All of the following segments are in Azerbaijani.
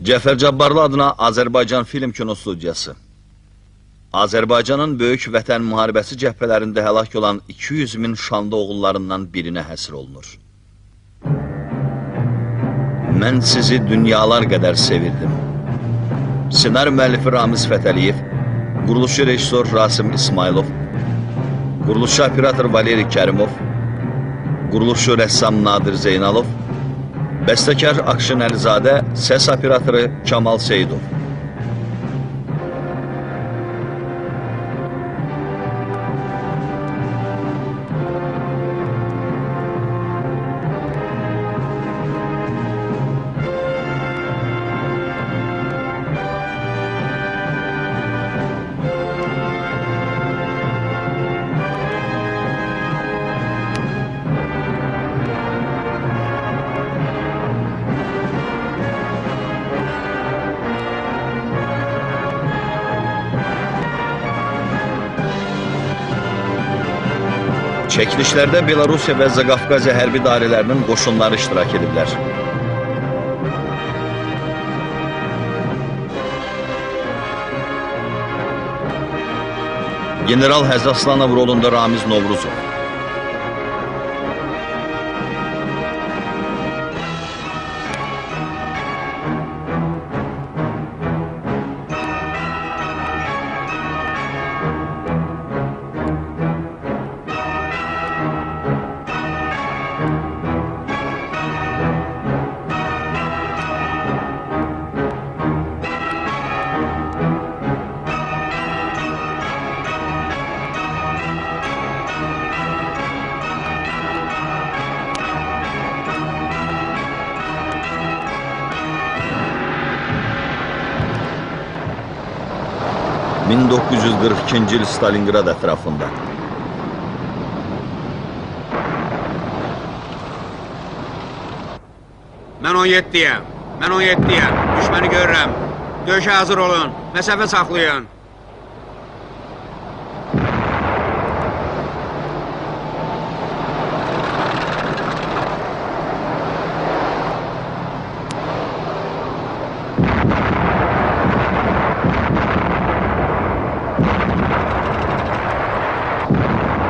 Cəfər Cabbarlı adına Azərbaycan Film Kino Studiyası. Azərbaycanın böyük vətən müharibəsi cəbhələrində həlak olan 200 min şanlı oğullarından birinə həsr olunur. Mən sizi dünyalar qədər sevirdim. Ssenari müəllifi Ramiz Fətəliyev, quruluşçu rejissor Rasim İsmailov, quruluşçu operator Valeri Kərimov, quruluşçu rəssam Nadir Zeynalov, bəstəkar Akşin Əlizadə, səs operatoru Kamal Seyidov. Çəkilişlərdə Belarusiya və Zaqafqaziya hərbi dairələrinin qoşunları iştirak ediblər. General Həzr Aslanov rolunda Ramiz Novruzov. ...1942-ci il Stalingrad ətrafında. Mən 17-yəm. Mən 17-yəm. Düşməni görürəm. Döyüşə hazır olun. Məsafə saxlayın.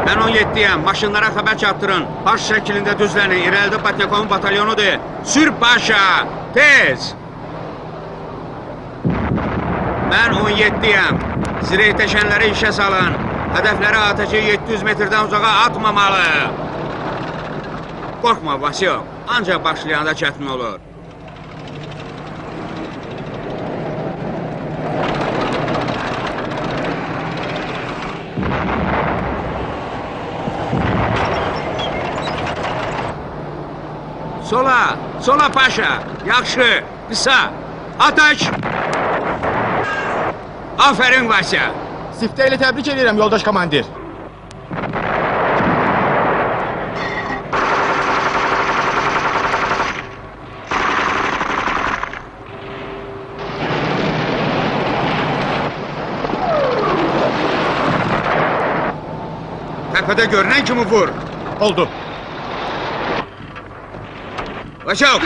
Mən 17-yəm. Maşınlara xəbər çatdırın. Baş şəklində düzlənin. İrəlidə Patyakovun batalyonudur. Sür paşa! Tez! Mən 17-yəm. Zireytəşənləri işə salın. Hədəfləri atəşi 700 metrdən uzağa atmamalı. Qorxma, Vasyov. Ancaq başlayanda çətin olur. Sola! Sola paşa! Yaxşı! Qısa! Atəş! Afərin Vasya! Siftə ilə təbrik edirəm, yoldaş komandir. Təpədə görünən kimi vur! Oldu. Vaşov!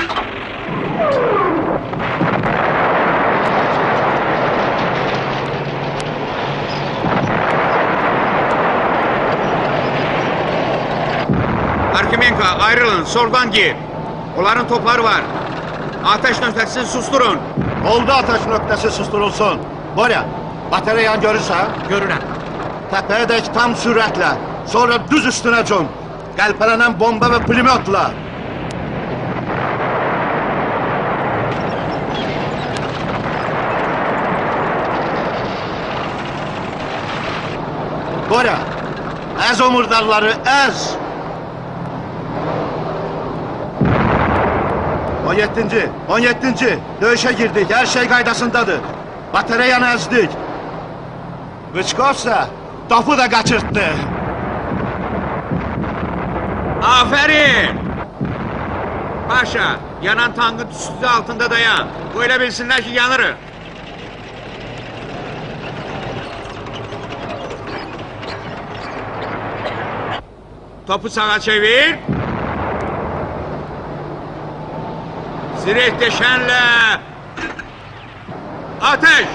Arkimenko, ayrılın, soldan gir. Onların topları var. Ateş nöqtəsini susturun. Oldu, ateş nöqtəsi susturulsun. Borya, batareyan görürsən? Görürəm. Təpəyədək tam sürətlə, sonra düz üstünə cüm. Qəlpələnən bomba və pulemyotla. Borya, əz o murdarları, əz! 17-ci, döyüşə girdik, hər şey qaydasındadır. Batareyanı əzdik. Vıçkovsa, topu da qaçırtdı. Aferin! Paşa, yanan tankın tüstüsü altında dayan. Böyle bilsinler ki yanırız. Topu sağa çevir. Zirehdeşenle Ateş!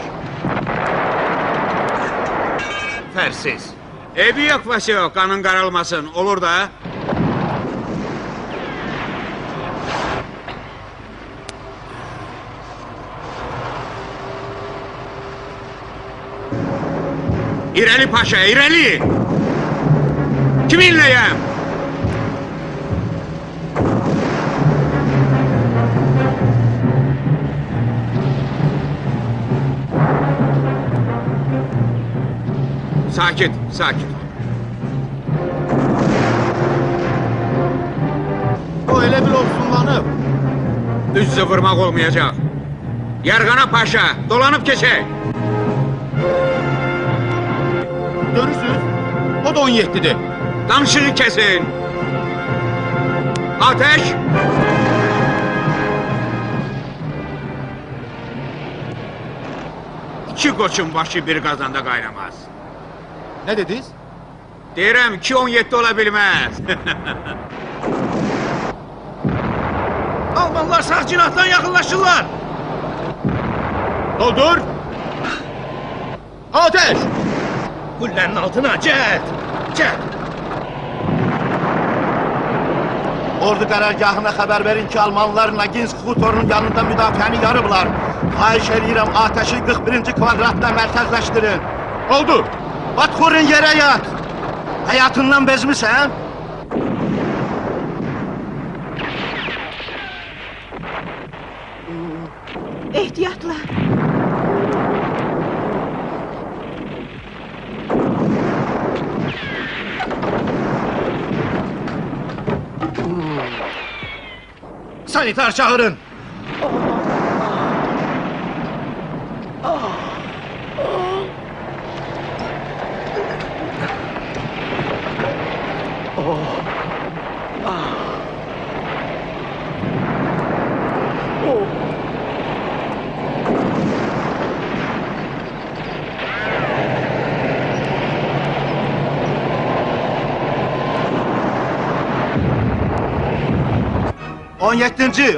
Fərsiz. Evi yok vəsi yok, kanın qaralmasın. Olur da. İrəli paşa, irəli! Kiminləyəm? Sakit, sakit. O elə bir ofsunlanıb. Üz-üzə vurmaq olmayacaq. Yarğana paşa, dolanıb keçək. Görürsünüz? O da 17'dir. Danışığı kesin. Ateş! İki koçun başı bir kazanda kaynamaz. Ne dediniz? Deyirəm 2-17 ola bilməz. Almanlar sağ cinahdan yaxınlaşırlar. Doldur. Ateş! Kullənin altına cəhd! Cəhd! Ordu qərargahına xəbər verin ki, Almanlar Naginsk Xutorunun yanında müdafiəni yarıblar. Xahiş edirəm, ateşi 41-ci kvadratda mərkəzləşdirin. Oldu. Batxurin yerə yat. Həyatından bezmisən? Ehtiyatla. Sanitar çağırın.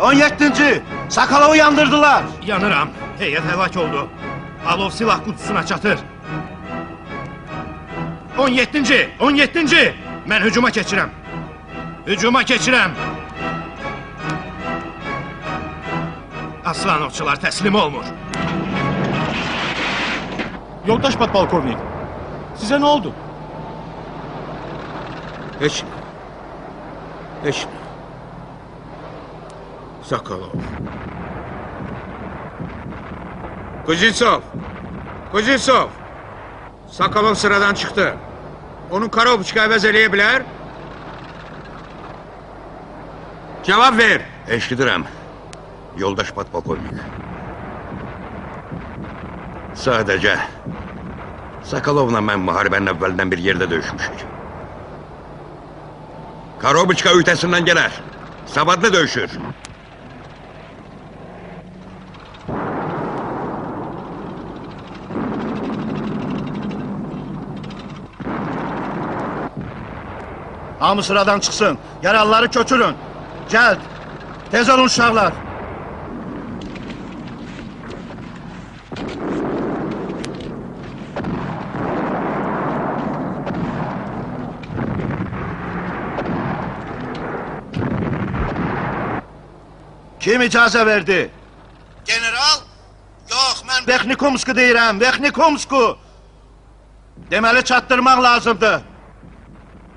On yettinci. Sakalı uyandırdılar. Yanıram. Heyət həlak oldu. Alov silah kutusuna çatır. 17. Mən hücuma keçirəm. Aslanovçular təslim olmur. Yoldaş podpolkovnik, sizə nə oldu? Heç nə. Sokolov. Kuzitsov. Sokolov sıradan çıktı. Onu Karobçka əvəz eləyə bilər? Cevap ver. Eşidirəm, yoldaş podpolkovnik. Sadəcə Sokolovla mən müharibənin əvvəlindən bir yerdə döyüşmüşük. Karobçka öytəsindən gələr. Savadlı döyüşür. Hamı sıradan çıksın. Yaralıları köçürün. Cəld. Tez olun uşaqlar. Kim icazə verdi? General? Yox, mən Vexnikumsku deyirəm, Vexnikumsku. Deməli çatdırmaq lazımdır.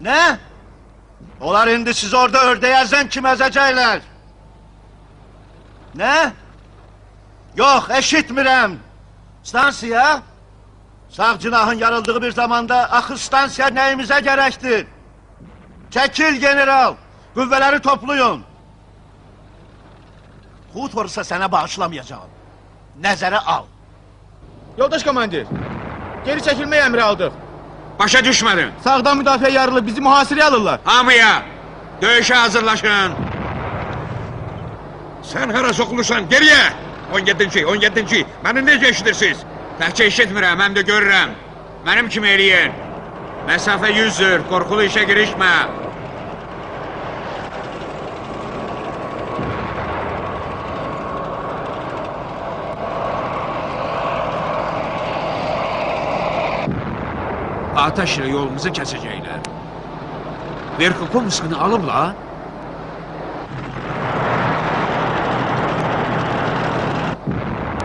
Nə? Onlar indi siz orada ördəyəzən kim əzəcəklər? Nə? Yox, eşitmirəm. Stansiya? Sağ cinahın yarıldığı bir zamanda axı stansiya nəyimizə gərəkdir? Çəkil general, qüvvələri toplayın. Xutorsa sənə bağışlamayacağım. Nəzərə al. Yoldaş komandir, geri çəkilmək əmri aldıq. Başa düşmedin. Sağdan müdafiə yarılı bizi mühasirəyə alırlar. Hamıya döyüşe hazırlaşın. Sen hara sokulursan geriye! 17. Beni necə eşidirsiniz? Təhcə eşitmirəm, həm də görürəm. Mənim kimi eləyin. Məsafə 100'dür, qorxulu işə girişmə. ateş ilə yolumuzu kəsəcəklər. Verkhokumskini alıblar.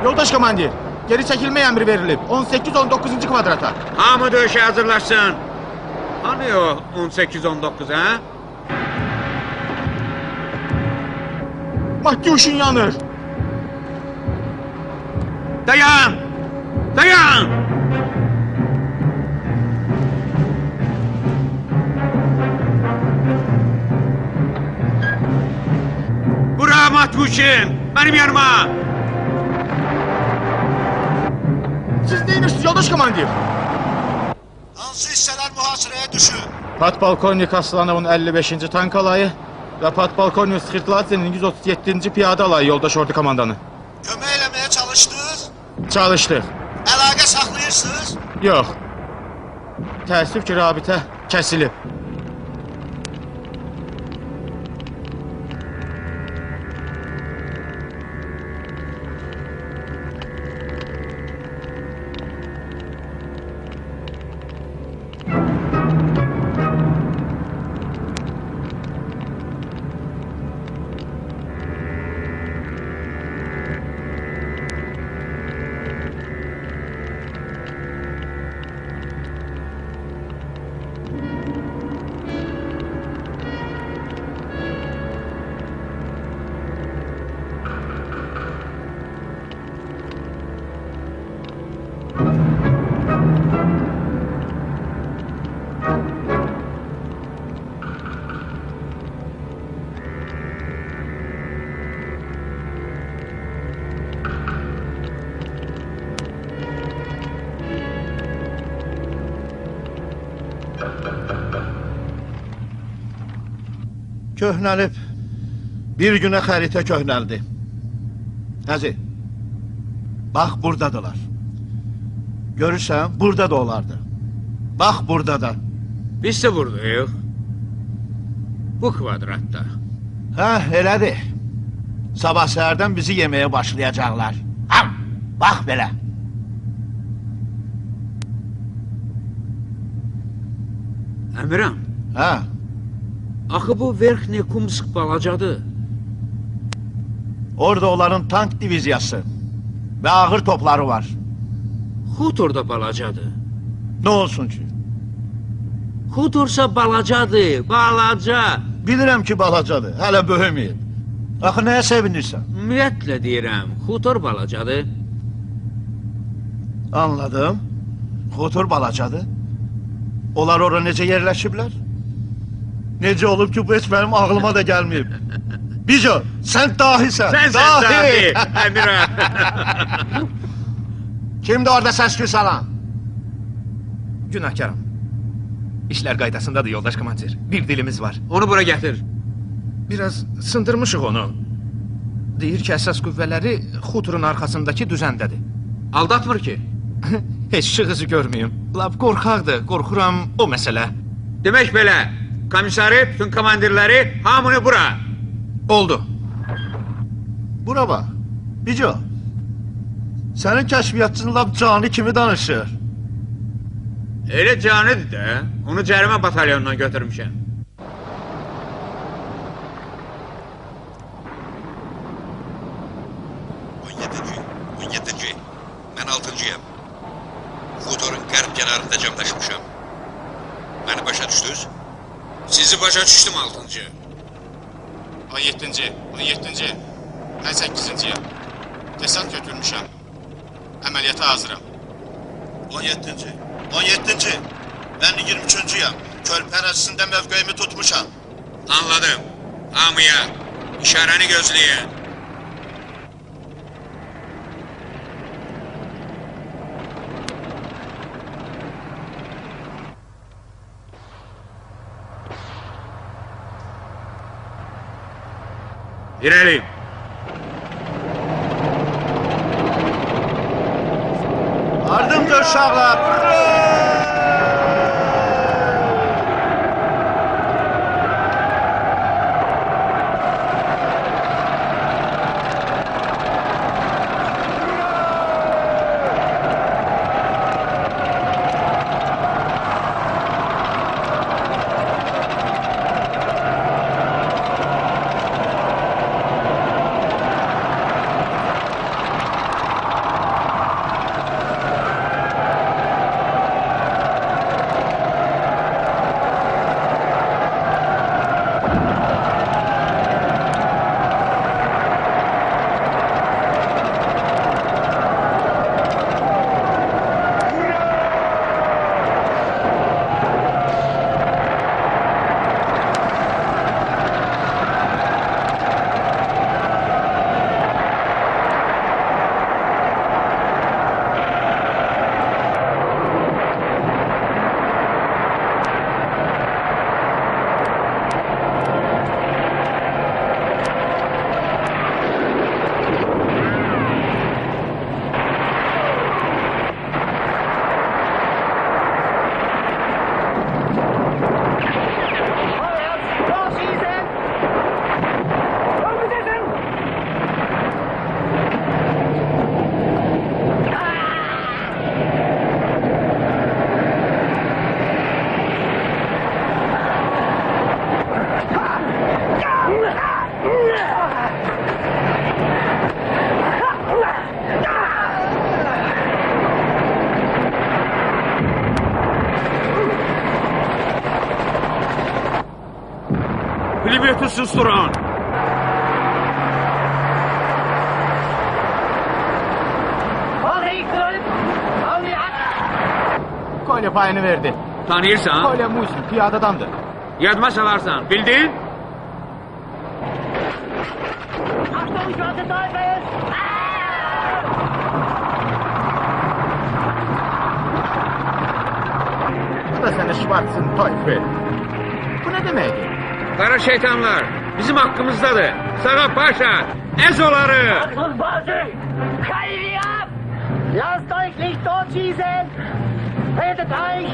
Yoldaş komandir, geri çəkilmə əmri verilib. 18-19-cu kvadrata. Hamı döyüşə hazırlaşsın. Hani o 18-19, hə? Matyuşin yanır. Dayan! Dayan! Bura Matyuşin! Benim yanıma! Siz neymişsiniz yoldaş komandir? Hansı hissələr mühasirəyə düşür? Podpolkovnik Aslanovun 55-ci tank alayı və podpolkovnik Skirtladzenin 137-ci piyada alayı yoldaş ordu komandanı. Kömək eləməyə çalışdınız? Çalışdıq. Əlaqə saxlayırsınız? Yox. Təəssüf ki, rabitə kəsilib. Köhnəlib. Bir günə xəritə köhnəldi. Nəzi? Bax, buradadılar. Görürsən, burada da olardı. Bax, burada da. Biz de buradayıq. Bu kvadratda. Hə, elədir. Sabah səhərdən bizi yeməyə başlayacaqlar. Ha, bax belə. Əmirəm, Hə, axı bu Verxne Kumsk balacadır. orada onların tank diviziyası və ağır topları var. Xutor da balacadır. Nə olsun ki? Xutorsa balacadır, balaca. Bilirəm ki, balacadır, hələ böyüməyib. Axı, nəyə sevinirsən? Ümumiyyətlə deyirəm, Xutor balacadır. Anladım. Xutur balacadır. Onlar ora necə yerləşiblər? Necə olub ki, bu heç mənim ağlıma da gəlməyib. Bico, sən dahisən. Sən dahi, Əmirəm. Kimdir orada səs-küy salan? Günahkarım. İşler qaydasındadır yoldaş komandir. Bir dilimiz var. Onu bura gətir. Biraz sındırmışıq onu. Deyir ki, əsas qüvvələri Xuturun arxasındakı düzəndədir. Aldatmır ki. Heç şığızı görməyim. Lap qorxaqdır, qorxuram o məsələ. Demək belə, komissarı, bütün komandirləri, hamını bura. Oldu. Bura bax. Bico, sənin kəşfiyyatçın lap canı kimi danışır. Elə canıdır da, onu cərimə batalyonundan götürmüşəm. Mən 6-cıyam. Xutorun qərb kənarında cəmləşmişəm. Məni başa düşdünüz? Sizi başa düşdüm 6-cı. 17-ci, 17-ci, mən 8-ciyəm. Desant götürmüşəm. Əməliyyata hazıram. 17-ci, 17-ci. Mən 23-cüyəm. Körpən əzisində mövqeyimi tutmuşam. Anladım. Hamıya, işarəni gözləyin. İrəli. Ardımca uşaqlar. susturun. Kolye payını verdi. Tanıyırsan? Kolye Muhsin, piyadadandır. Yadıma salarsan. Bildin? Bu da seni Schwarz'ın Teufel. Bu ne demektir? Kara şeytanlar. Bizim hakkımızdadır. Sağa paşa. Ez onları. Lasst euch nicht totschießen! Rettet euch!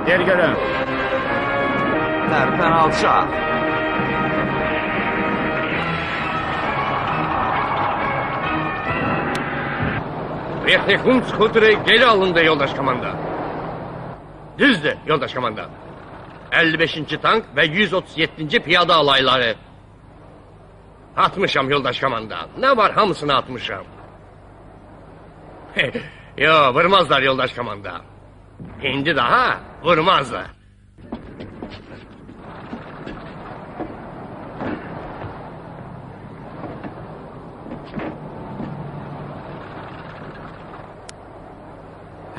Gel görün. Tərpən alçaq. Rehtekun skuteri geri alındı yoldaş komanda. Düzdür yoldaş komanda. 55. tank ve 137. piyada alayları. Atmışam yoldaş komanda. Ne var hamısını atmışam. Yo vurmazlar yoldaş komanda. Şimdi daha vurmazlar.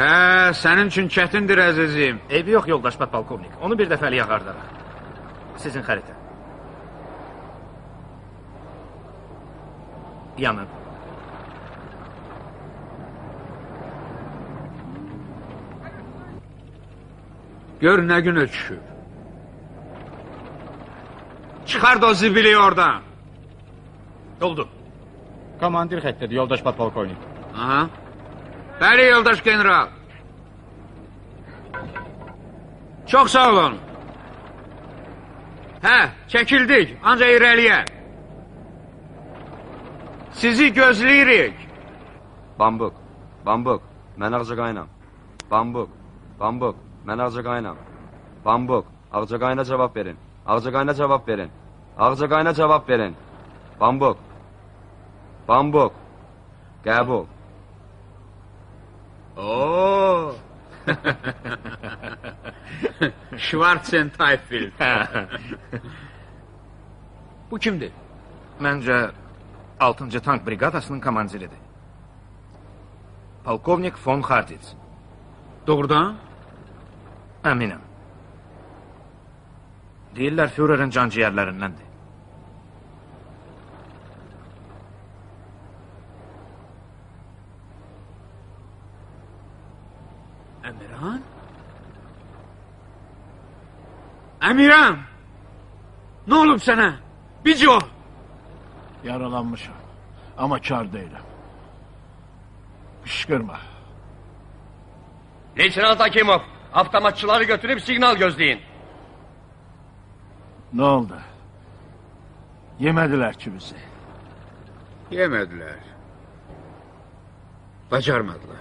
Hə, sənin üçün çətindir əzizim. Eybi yox yoldaş podpolkovnik. Onu bir dəfəlik ağardaraq. Sizin xəritə. Yanın. Gör nə günə düşüb. Çıxart o zibili oradan. Oldu. Komandir xəttidir, yoldaş podpolkovnik. Aha. Bəli, yoldaş general. Çox sağ olun. Hə, çəkildik, ancaq irəliyə. Sizi gözləyirik. Bambuk, bambuk, mən Ağcaqaynam. Bambuk, bambuk, mən Ağcaqaynam. Bambuk, Ağcaqayna cavab verin. Ağcaqayna cavab verin. Ağcaqayna cavab verin. Bambuk, bambuk, qəbul. Oo. Schwarzen Teufel. Bu kimdir? Məncə 6-cı tank briqadasının komandiridir. Polkovnik von Hartitz. Doğrudan? Əminəm. Deyirlər Führerin canciyərlərindəndir. Əmirhan? Əmirhan! Nə olub sənə? Bico! Yaralanmışım ama kar değilim. Kışkırma. Leytenant Akimov, avtomatçıları götürüp signal gözleyin. Ne oldu? Yemediler ki bizi. Yemədilər. Bacarmadılar.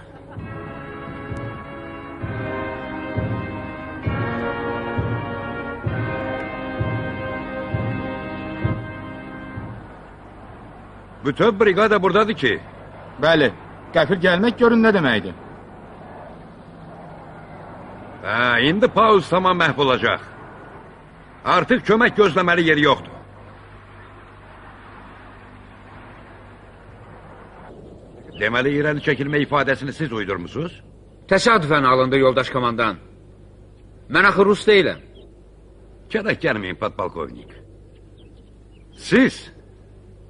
Bütün brigada buradadır ki. Bəli, qəfil gəlmək görün nə deməkdir. Ha, indi pauz tamam məhv olacaq. Artıq kömək gözləməli yeri yoxdur. Deməli irəli çəkilmə ifadəsini siz uydurmusunuz? Təsadüfən alındı yoldaş komandan. Mən axı Rus deyiləm. Kədək gəlməyin podpolkovnik. Siz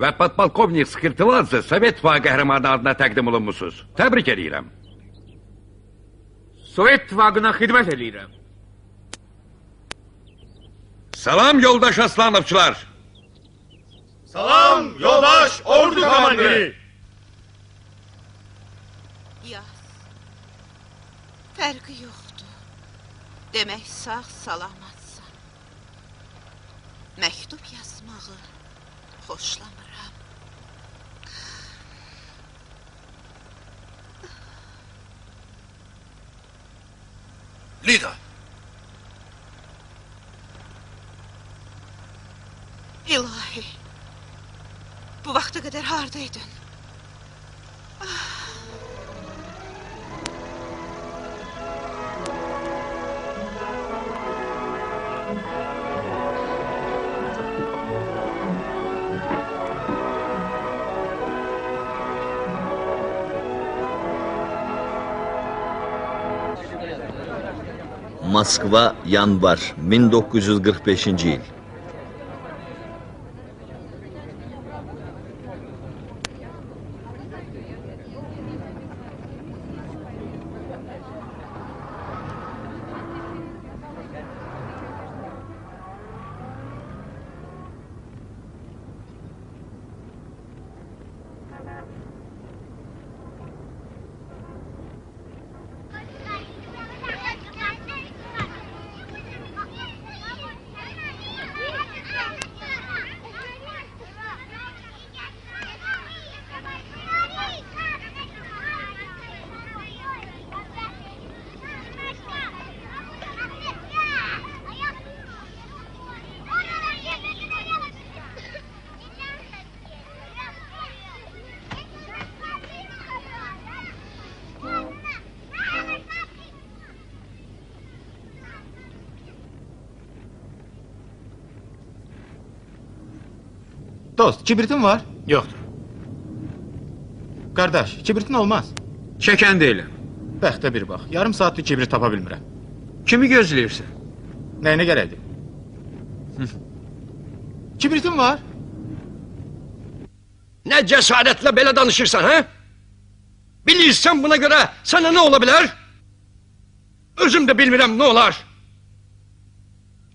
və podpolkovnik Skirtiladze Sovet İttifaqı qəhrəmanı adına təqdim olunmusunuz. Təbrik edirəm. Sovet İttifaqına xidmət edirəm. Salam yoldaş Aslanovçular. Salam yoldaş ordu komandiri. Yaz. Fərqi yoxdur. Demək sağ salamatsan. Məktub yazmağı xoşlamıram. Lida. İlahi. Bu vaxta qədər hardaydın? Moskva, yanvar 1945-ci il. Dost, kibritin var? Yoxdur. Qardaş, kibritin olmaz. Çəkən deyiləm. Bəxtə bir bax, yarım saatdır kibrit tapa bilmirəm. Kimi gözləyirsən? Nəyinə gərəkdir? Kibritin var? Nə cəsarətlə belə danışırsan, hə? Bilirsən buna görə sənə nə ola bilər? Özüm də bilmirəm nə olar.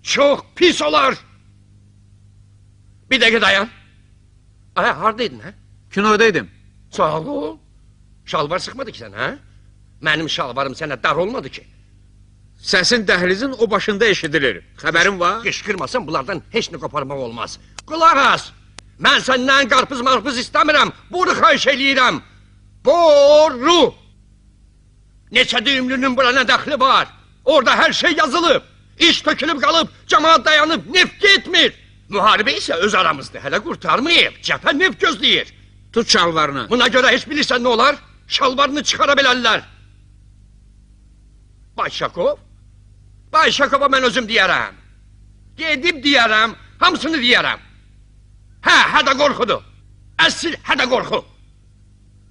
Çox pis olar. Bir dəqiqə dayan. Ay, haradaydın, hə? Kinodaydım. Sağ ol. Şalvar sıxmadı ki sən, hə? Mənim şalvarım sənə dar olmadı ki. Səsin dəhlizin o başında eşidilir. Xəbərin var? Qışqırmasan bunlardan heç nə qoparmaq olmaz. Qulaq as. Mən səndən qarpız istəmirəm. Boru xahiş eləyirəm. Boru. Neçə düyümlünün bura nə dəxli var? Orada hər şey yazılıb. İş tökülüb qalıb, cəmaat dayanıb, neft getmir. Müharibə isə öz aramızdır, hələ qurtarmayıb, cəbhə neft gözləyir. Tut şalvarını. Buna görə heç bilirsən nə olar? Şalvarını çıxara bilərlər. Bayşakov? Bayşakova mən özüm deyərəm. Gedib deyərəm, hamısını deyərəm. Hədə qorxudur. Əsil hədə qorxu.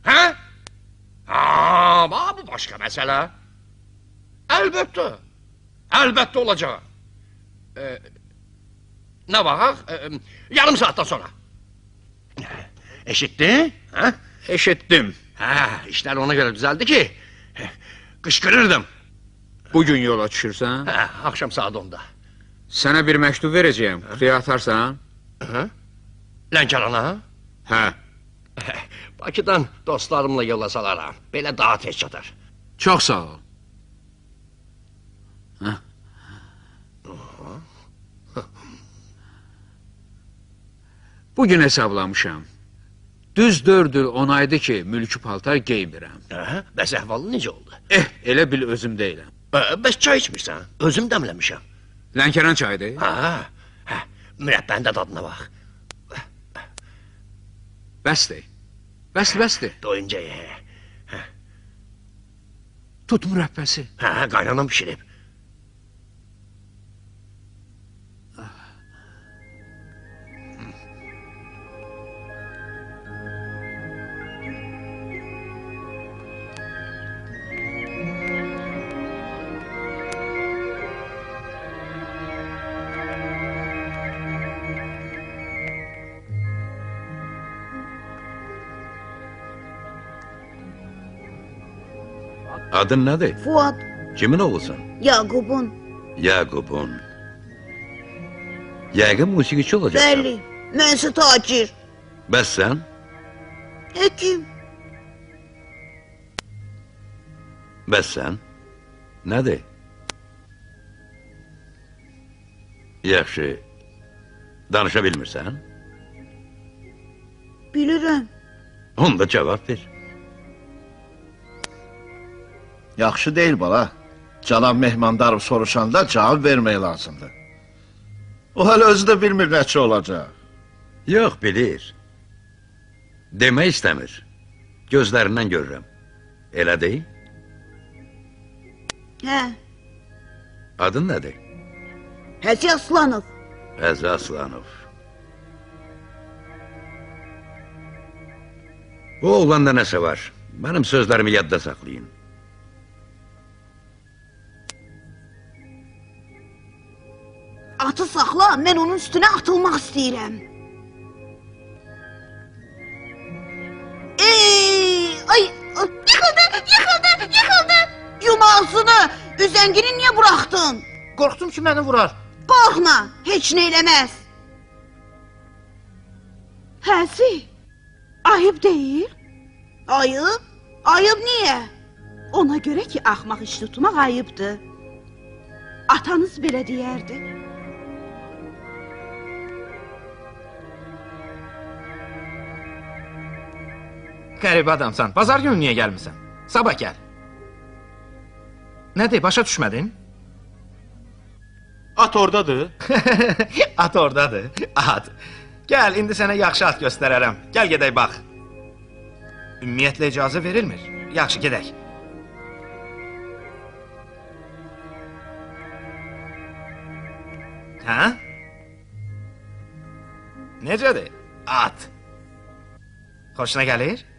Hə? Bu başqa məsələ. Əlbəttə. Əlbəttə olacaq. Nə vaxt? Yarım saatdan sonra. Eşitdin? Eşitdim. İşlər ona görə düzəldi ki, qışqırırdım. Bugün yola düşürsən? Axşam saat 10-da. Sənə bir məktub verəcəyim, kutuya atarsan? Lənkərana? Hə. Bakıdan dostlarımla yola salaram. Belə daha tez çatar. Çox sağ ol. Bugün hesablamışam. Düz 4 il 10 aydı ki, mülkü paltar geymirəm. Bəs əhvalı necə oldu? Elə bil özüm deyiləm. Bəs çay içmirsən? Özüm dəmləmişəm. Lənkəran çaydı? Mürəbbəndə dadına bax. Bəsdir. Bəsdir. Doyunca ye. Tut mürəbbəsi. Qaynanam pişirib. Adın nədir? Fuad, Kimin oğlusan? Yaqubun. Yaqubun. Yəqin musiqiçi olacaqsan. Bəli, mənsə tacir. Bəs sən? Həkim. Bəs sən? Nədir? Yaxşı. Danışa bilmirsən? Bilirəm. Onda cavab ver. Yaxşı deyil bala. Cənab Mehmandarov soruşanda cavab vermək lazımdır. O hələ özü də bilmir nəçə olacaq. Yox, bilir. Demək istəmir. Gözlərindən görürəm. Elə deyil? Hə, Adın nədir? Həzi Aslanov. Həzi Aslanov. Bu oğlanda nəsə var. Mənim sözlərimi yadda saxlayın. Atı saxla, mən onun üstünə atılmaq istəyirəm. Ay, yıxıldı. Yum ağzını, üzəngini niyə buraxdın? Qorxdum ki, məni vurar. Qorxma, heç nə eləməz. Həzi, ayıb deyil. Ayıb? Ayıb niyə? Ona görə ki, axmaq iş tutmaq ayıbdır. Atanız belə deyərdi. Qəribə adamsan. Bazar günü niyə gəlmirsən? Sabah gəl. Nədir, başa düşmədin? At oradadır. At oradadır. At. Gəl, indi sənə yaxşı at göstərərəm. Gəl, gedək bax. Ümumiyyətlə icazə verilmir. Yaxşı, gedək. Hə? Necədir? At. Xoşuna gəlir?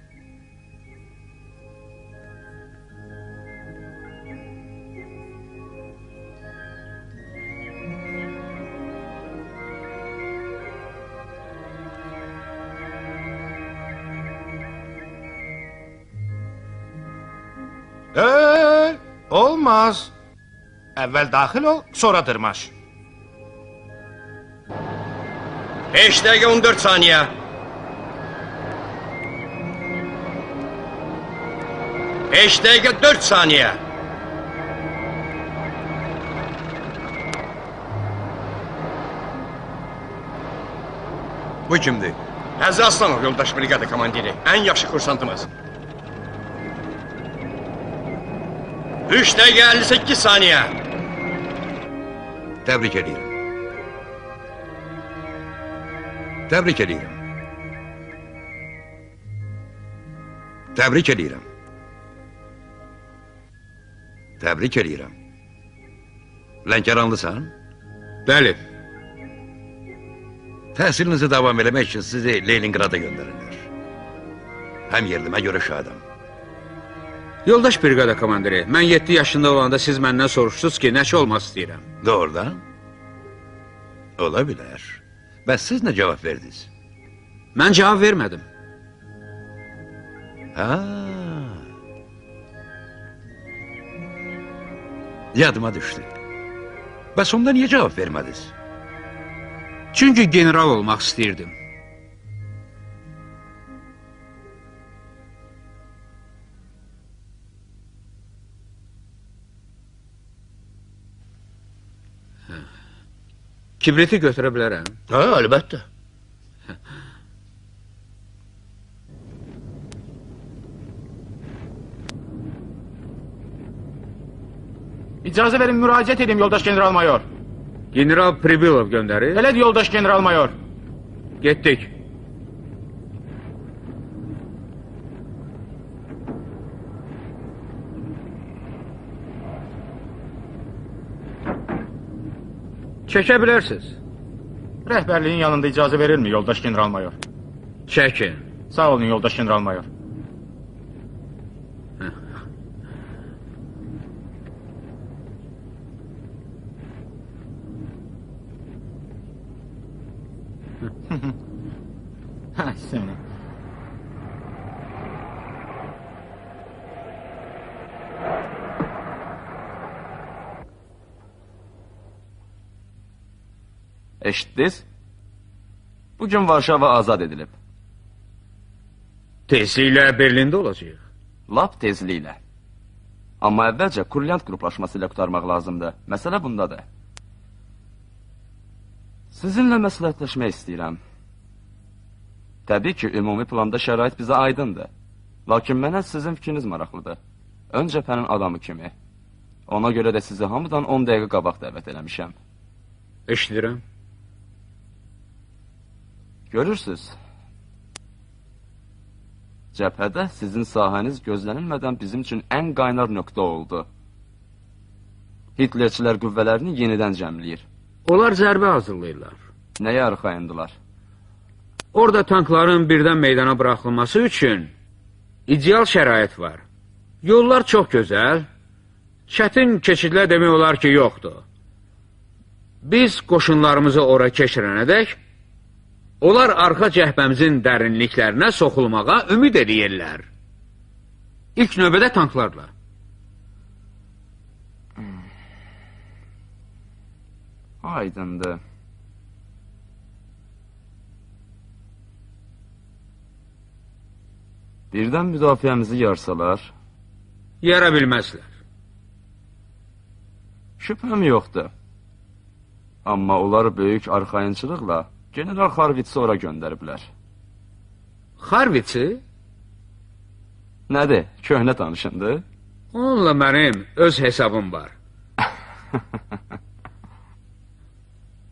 Olmaz. Əvvəl daxil ol, sonra dırmaş. 5 dəqiqə 14 saniyə. Beş dəqiqə 4 saniyə. Bu kimdir? Həzi Aslanov, yoldaş brigada komandiri. Ən yaxşı kursantımız. 3 dəqiqə 58 saniyə. Təbrik edirəm. Təbrik edirəm. Təbrik edirəm. Təbrik edirəm. Lənkəranlısan? Bəli. Təhsilinizi davam eləmək üçün sizi Leningrada göndərirlər. Həm yerlimə görə şadam. Yoldaş brigada komandiri, mən 7 yaşında olanda siz məndən soruşdunuz ki, nəçə olmaq istəyirəm. Doğrudan? Ola bilər. Bəs siz nə cavab verdiniz? Mən cavab vermədim. Yadıma düşdü. Bəs onda niyə cavab vermədiniz? Çünki general olmaq istəyirdim. Kibriti götürə bilərəm. Hə, əlbəttə. İcazə verin, müraciət edeyim yoldaş general mayor. General Pribilov göndərir. Elədir yoldaş general mayor. Getdik. Çəkə bilərsiniz. Rəhbərliyin yanında icazə verilmi yoldaş general mayor? Çəkin. Sağ olun yoldaş general mayor. Seni. Eşitdiniz? Bugün Varşava azad edilib. Tezliklə Berlində olacaq. Lap tezliklə. Amma əvvəlcə Kurlyant qruplaşması ilə qutarmaq lazımdır. Məsələ bundadır. Sizinlə məsləhətləşmək istəyirəm. Təbii ki, ümumi planda şərait bizə aydındır. Lakin mənə sizin fikriniz maraqlıdır. Ön cəbhənin adamı kimi. Ona görə də sizi hamıdan 10 dəqiqə qabaq dəvət eləmişəm. Eşidirəm. Görürsüz, cəbhədə sizin sahəniz gözlənilmədən bizim üçün ən qaynar nöqtə oldu. Hitlerçilər qüvvələrini yenidən cəmləyir. Onlar zərbə hazırlayırlar. Nəyə arxayındılar? Orada tankların birdən meydana buraxılması üçün ideal şərait var. Yollar çox gözəl, çətin keçidlər demək olar ki, yoxdur. Biz qoşunlarımızı ora keçirənədək, onlar arxa cəhbəmizin dərinliklərinə soxulmağa ümid edirlər. İlk növbədə tanklarla. Aydındır. Birdən müdafiəmizi yarsalar, Yara bilməzlər. şübhəm yoxdur. Amma onlar böyük arxayınçılıqla General Harvitsi ora göndəriblər. Harvitsi? Nədir, köhnə tanışındır? Onunla mənim öz hesabım var.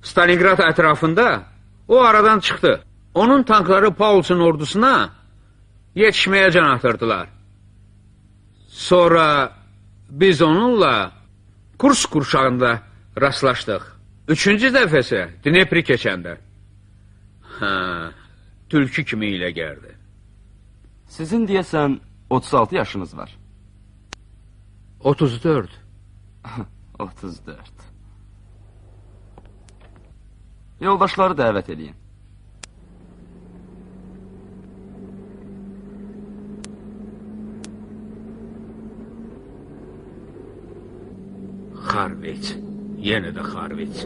Stalingrad ətrafında o aradan çıxdı. Onun tankları Paulson ordusuna yetişməyə can atırdılar. Sonra biz onunla Kursk qurşağında rastlaşdıq. Üçüncü dəfəsi Dnepri keçəndə. Tülkü kimi ilə gəldi. Sizin deyəsən 36 yaşınız var. 34. 34. Yoldaşları dəvət edin. Harvits. Yenə də Harvits.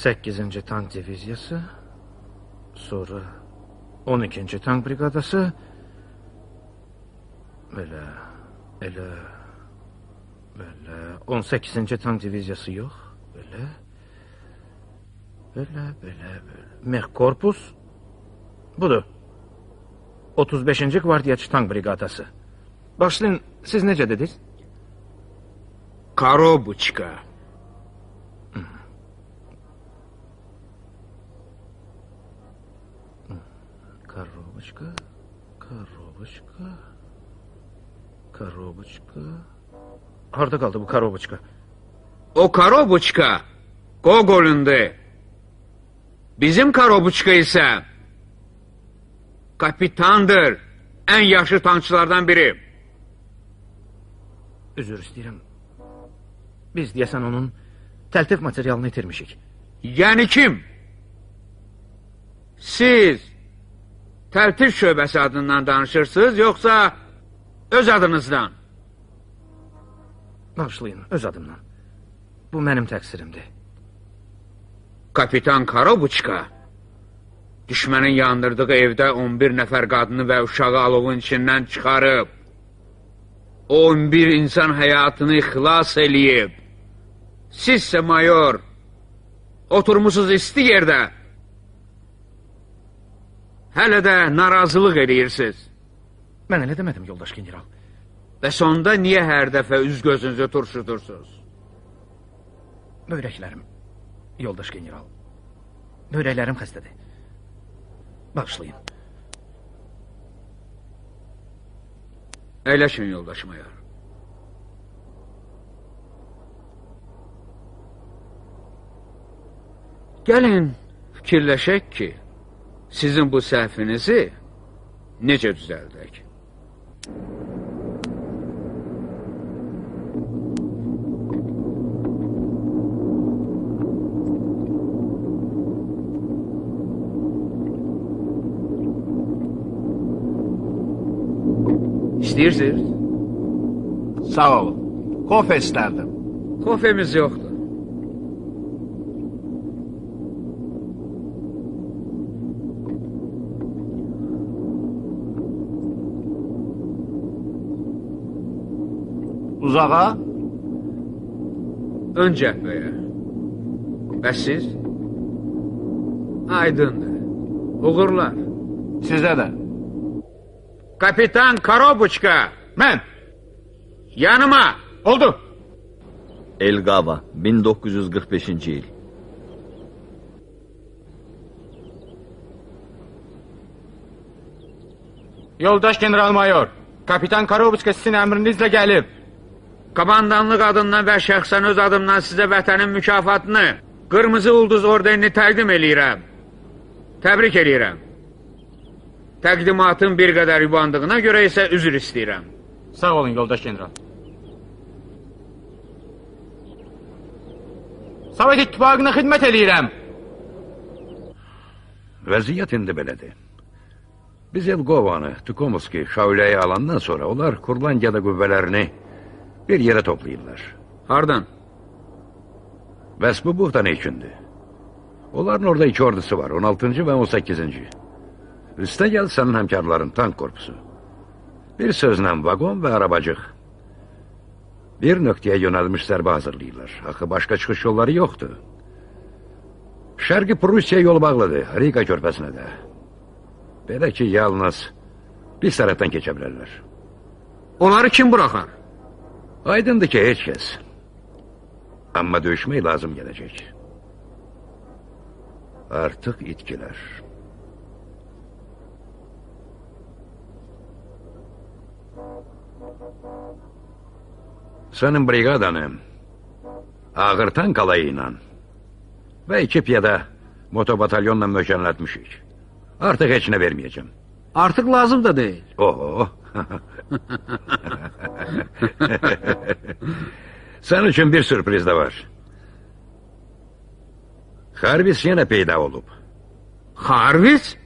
Səkkizinci tank diviziyası, sonra 12-ci tank briqadası, belə, 18-ci tank diviziyası yox, belə, Mehkorpus, budur, 35-ci qvardiyaçı tank briqadası. Başlayın, siz necə dediniz? Karobuçka. Karobuçka. Harada qaldı bu Karobuçka? O Karobuçka Gogol'undur. Bizim Karobuçka isə kapitandır. Ən yaxşı tankçılardan biri. Üzr istəyirəm. Biz deyəsən onun təltif materialını itirmişik. Yəni kim? Siz təltif şöbəsi adından danışırsınız, yoxsa öz adınızdan? Bağışlayın, öz adımdan. Bu mənim təqsirimdir. Kapitan Karobuçka düşmənin yandırdığı evdə 11 nəfər qadını və uşağı alovun içindən çıxarıb 11 insan həyatını xilas eləyib. Sizsə mayor oturmusuz isti yerdə hələ də narazılıq edirsiniz. Mən elə demədim, yoldaş general. Və sonda niyə hər dəfə üz gözünüzü turşudursunuz? Böyrəklərim, yoldaş general. Böyrəklərim xəstədir. Bağışlayın. Əyləşin, yoldaş mayor. Gəlin, fikirləşək ki, sizin bu səhvinizi necə düzəldək? İstəyirsiniz? Sağ olun. Kofe isterdim. Kofemiz yoxdur. Uzağa? Ön cəhbəyə. Bəs siz? Aydındır. Uğurlar. Sizə də. Kapitan Karobuçka. Mən. Yanıma. Oldu. Elqava, 1945-ci il. Yoldaş general mayor. Kapitan Karobutska sizin əmrinizlə gəlib. Komandanlıq adından və şəxsən öz adımdan sizə vətənin mükafatını, Qırmızı Ulduz ordenini təqdim eləyirəm. Təbrik eləyirəm. Təqdimatın bir qədər yubandığına görə isə üzr istəyirəm. Sağ olun yoldaş general. Sovet İttifaqına xidmət eləyirəm. Vəziyyət indi belədir. Biz Elqovanı, Tukomovski, Şauliyi alandan sonra onlar Kurlandiyada qüvvələrini bir yerə toplayırlar. Hardan? Bəs bu buxta nə üçündür? Onların orada iki ordusu var, 16-cı və 18-ci. Üstə gəl sənin həmkarların tank korpusu. Bir sözlə vagon və arabacıq. Bir nöqtəyə yönəlmiş zərbə hazırlayırlar. Axı başqa çıxış yolları yoxdur. Şərqi Prusiya yolu bağlıdır, Riga körpəsinə də. Belə ki, yalnız bir tərəfdən keçə bilərlər. Onları kim buraxar? Aydındır ki, heç kəs. Amma döyüşmək lazım gələcək. Artıq itkilər. Sənin brigadanı ağır tank alayı ilə və 2 piyada motobatalyonla möhkəmlətmişik. Artıq heç nə verməyəcəm. Artıq lazım da deyil. Oho. Sən üçün bir sürpriz də var. Xarvis yenə peyda olub. Xarvis?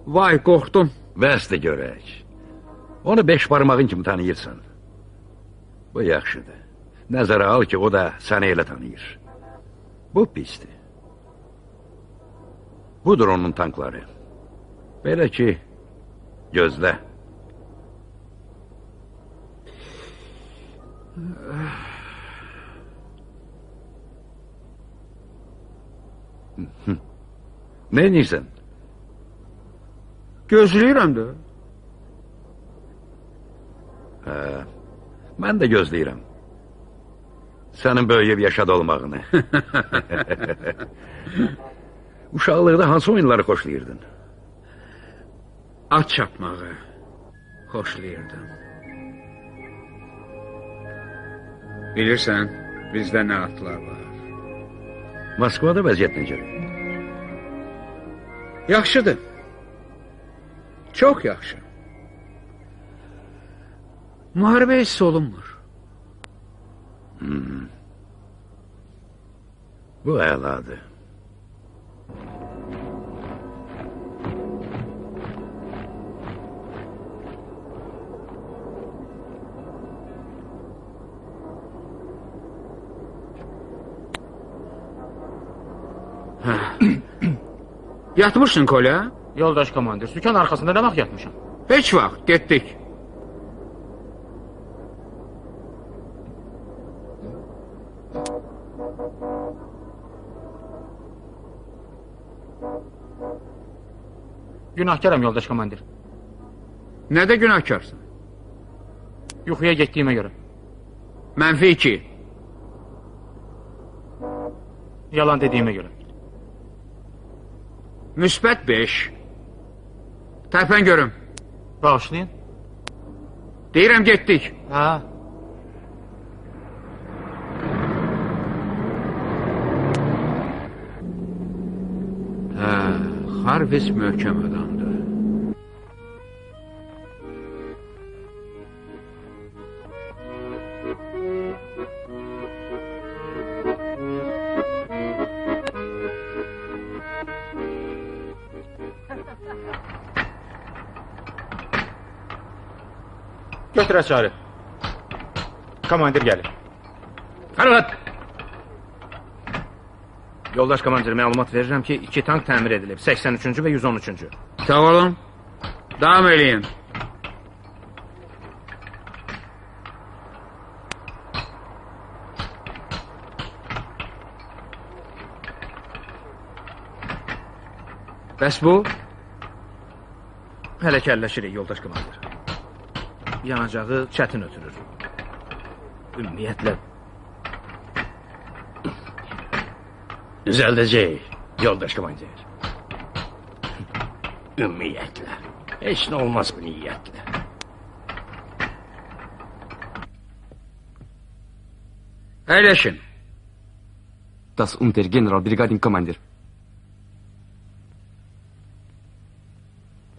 Vay, qorxdum. Bəsdir görək. Onu 5 barmağın kimi tanıyırsan. Bu yaxşıdır. Nəzərə al ki, o da səni elə tanıyır. Bu pisdir. Budur onun tankları. Belə ki, gözlə. Nə edirsən? Gözləyirəm də. Mən də gözləyirəm. Sənin böyüyüb yaşad olmağını. Uşaqlıqda hansı oyunları xoşlayırdın? At çapmağı xoşlayırdım. Bilirsən, bizdə nə atlar var? Moskvada vəziyyət necədir? Yaxşıdır. Çox yaxşı. Müharibə hiss olunmur. Bu əladır. Yatmışsın Kolya? Yoldaş komandir, sükan arxasında nə vaxt yatmışam? Heç vaxt, getdik. Günahkaram yoldaş komandir. Nədə günahkarsın? Yuxuya getdiyimə görə. Mənfi 2. Yalan dediyimə görə. Müsbət 5. Tərpən görüm. Bağışlayın. Deyirəm, getdik. Ha. Xarvis möhkəm adamdır. Götür açarı. Komandir gəlir. Fərqat! Yoldaş komandir, məlumat verirəm ki, 2 tank təmir edilib. 83-cü və 113-cü. Sağ olun. Davam eləyin. Bəs bu? Hələ kəlləşirik, yoldaş komandir. Yanacağı çətin ötürür. Ümumiyyətlə... Düzəldəcək, yoldaş komandir. Ümumiyyətlə. Heç nə olmaz bu niyyətlə. Əyləşin. Das Untergeneral, Brigadinkomandir.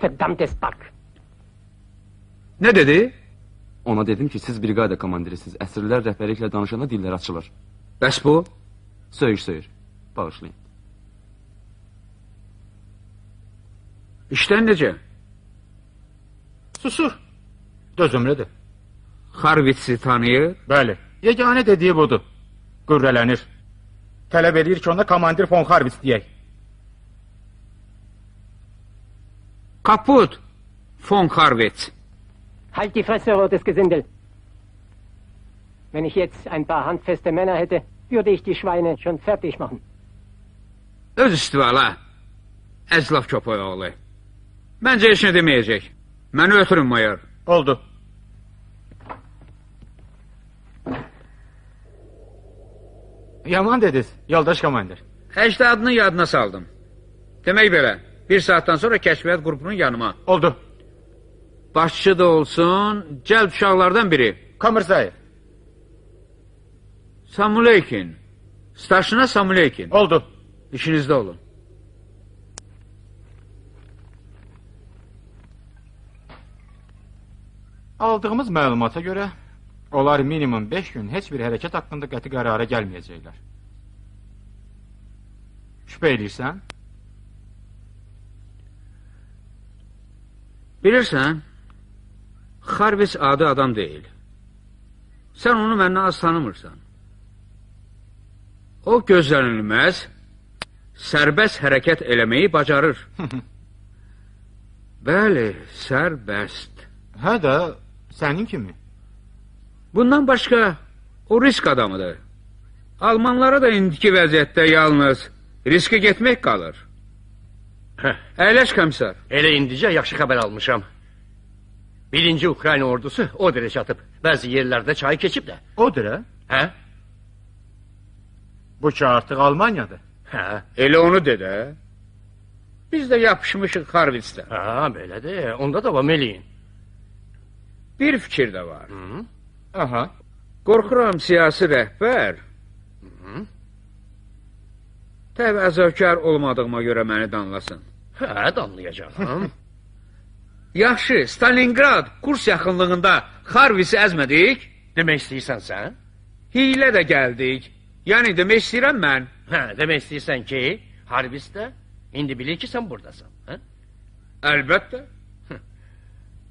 Verdammtes Back. Ne dedi? Ona dedim ki, siz brigada komandirisiniz. Əsirlər rəhbərliklə danışanda dillər açılır. Bəs bu? Söyür. Bağışlayın. İşten necə? Susur. Dözümlüdür. Harvitsi tanıyır. Bəli. Yeganə dediyi budur. Qürrələnir. Tələb edir ki, ona komandir von Harvitz deyək. Kaput von Harvitz. Halt die Fresse, rotes Gesindel. Wenn ich jetzt ein paar handfeste Männer hätte, würde ich die Schweine schon fertig machen. Öz istivala. Əzlaf köpək oğlu. Məncə heç nə deməyəcək. Məni ötürün, mayor. Oldu. Yaman dediniz, yoldaş komandir. Əcdadını yadına saldım. Demək belə, 1 saatdan sonra kəşfiyyat qrupunun yanıma. Oldu. Başçı da olsun, cəlb uşaqlardan biri. Kamirzayev. Samuleykin. Starşına Samuleykin. Oldu. İşinizdə olun. Aldığımız məlumata görə, onlar minimum 5 gün heç bir hərəkət haqqında qəti qərara gəlməyəcəklər. Şübhə edirsən? Bilirsən, Harvitz adi adam deyil. Sən onu məndən az tanımırsan. O gözlənilməz, sərbəst hərəkət eləməyi bacarır. Bəli, sərbəst. Hə də, sənin kimi. Bundan başqa, o risk adamıdır. Almanlara da indiki vəziyyətdə yalnız riskə getmək qalır. Əyləş komissar. Elə indicə yaxşı xəbər almışam. 1-ci Ukrayna ordusu Oderə çatıb. Bəzi yerlərdə çayı keçib də. Oderə? Hə? Bu ki artıq Almaniyadır. Hə. Elə onu de də. Biz də yapışmışıq Harvitzdə. Hə, belədir. Onda da vam eləyin. Bir fikir də var. Hı? Aha. Qorxuram siyasi rəhbər təvəzzökar olmadığıma görə məni danlasın. Hə, danlayacağım. Yaxşı, Stalingrad kurs yaxınlığında Harvitzi əzmədik. Demək istəyirsən sən? Hiylə də gəldik. Yəni demək istəyirəm mən. Hə, demək istəyirsən ki, Harvitz-də indi bilir ki, sən buradasan. Hə? Əlbəttə.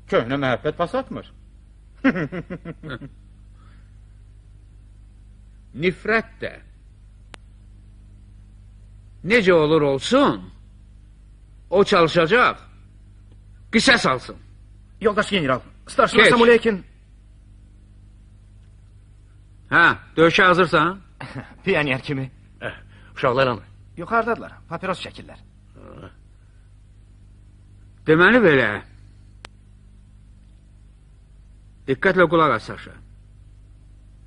Köhnə məhəbbət pas atmır. Nifrət də. Necə olur olsun, o çalışacaq, qisas alsın. Yoldaş general, Starşina Keç. Samuleykin... Hə, döyüşə hazırsan? Piyoner kimi. Uşaqlar hanı? Yuxarıdadılar, papiros çəkirlər. Deməli belə. Diqqətlə qulaq as, Saşa.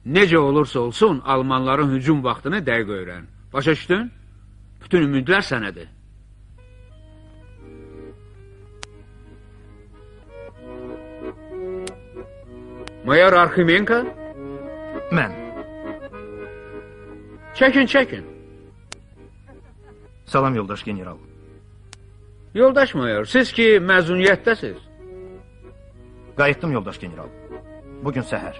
Necə olursa olsun, Almanların hücum vaxtını dəqiq öyrən. Başa düşdün? Bütün ümidlər sənədir. Mayor Arximenko? Mən. Çəkin. Salam yoldaş general. Yoldaş mayor, siz ki məzuniyyətdəsiz. Qayıtdım yoldaş general. Bugün səhər.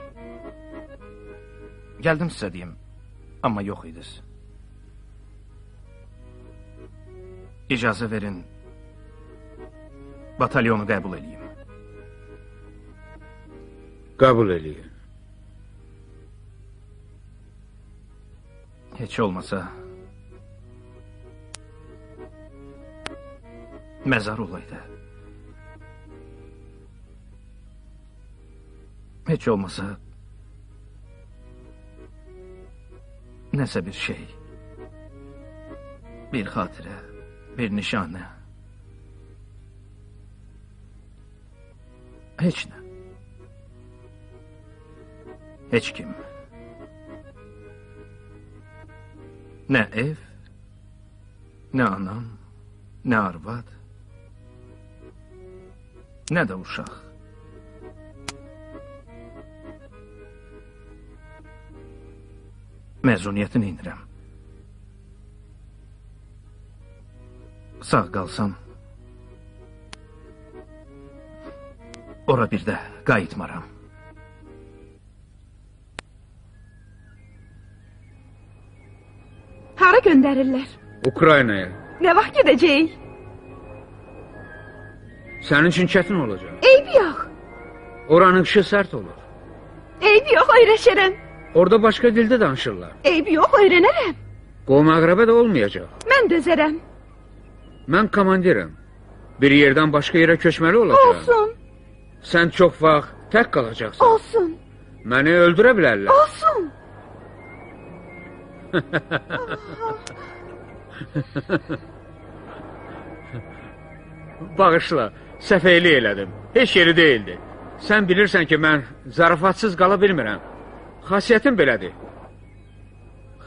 Gəldim sizə deyim, amma yox idiniz. İcazə verin, batalyonu qəbul edeyim. Qəbul eləyin. Heç olmasa məzar olaydı. Heç olmasa nəsə bir şey. Bir xatirə, bir nişanə. Heç nə. Heç kim. Nə ev, nə anam, nə arvad, nə də uşaq. Məzuniyyətini indirəm. Sağ qalsam, ora bir də qayıtmaram. Hara göndərirlər? Ukraynaya. Nə vaxt gedəcəyik? Sənin üçün çətin olacaq. Eybi yox. Oranın qışı sərt olur. Eybi yox, öyrəşərəm. Orada başqa dildə danışırlar. Eybi yox, öyrənərəm. Qovma-əqrəbə də olmayacaq. Mən dözərəm. Mən komandirəm. Bir yerdən başqa yerə köçməli olacaq. Olsun. Sən çox vaxt tək qalacaqsan. Olsun. Məni öldürə bilərlər. Olsun. Bağışla, səfeylik elədim. Heç yeri deyildi. Sən bilirsən ki, mən zarafatsız qala bilmirəm. Xasiyyətim belədir.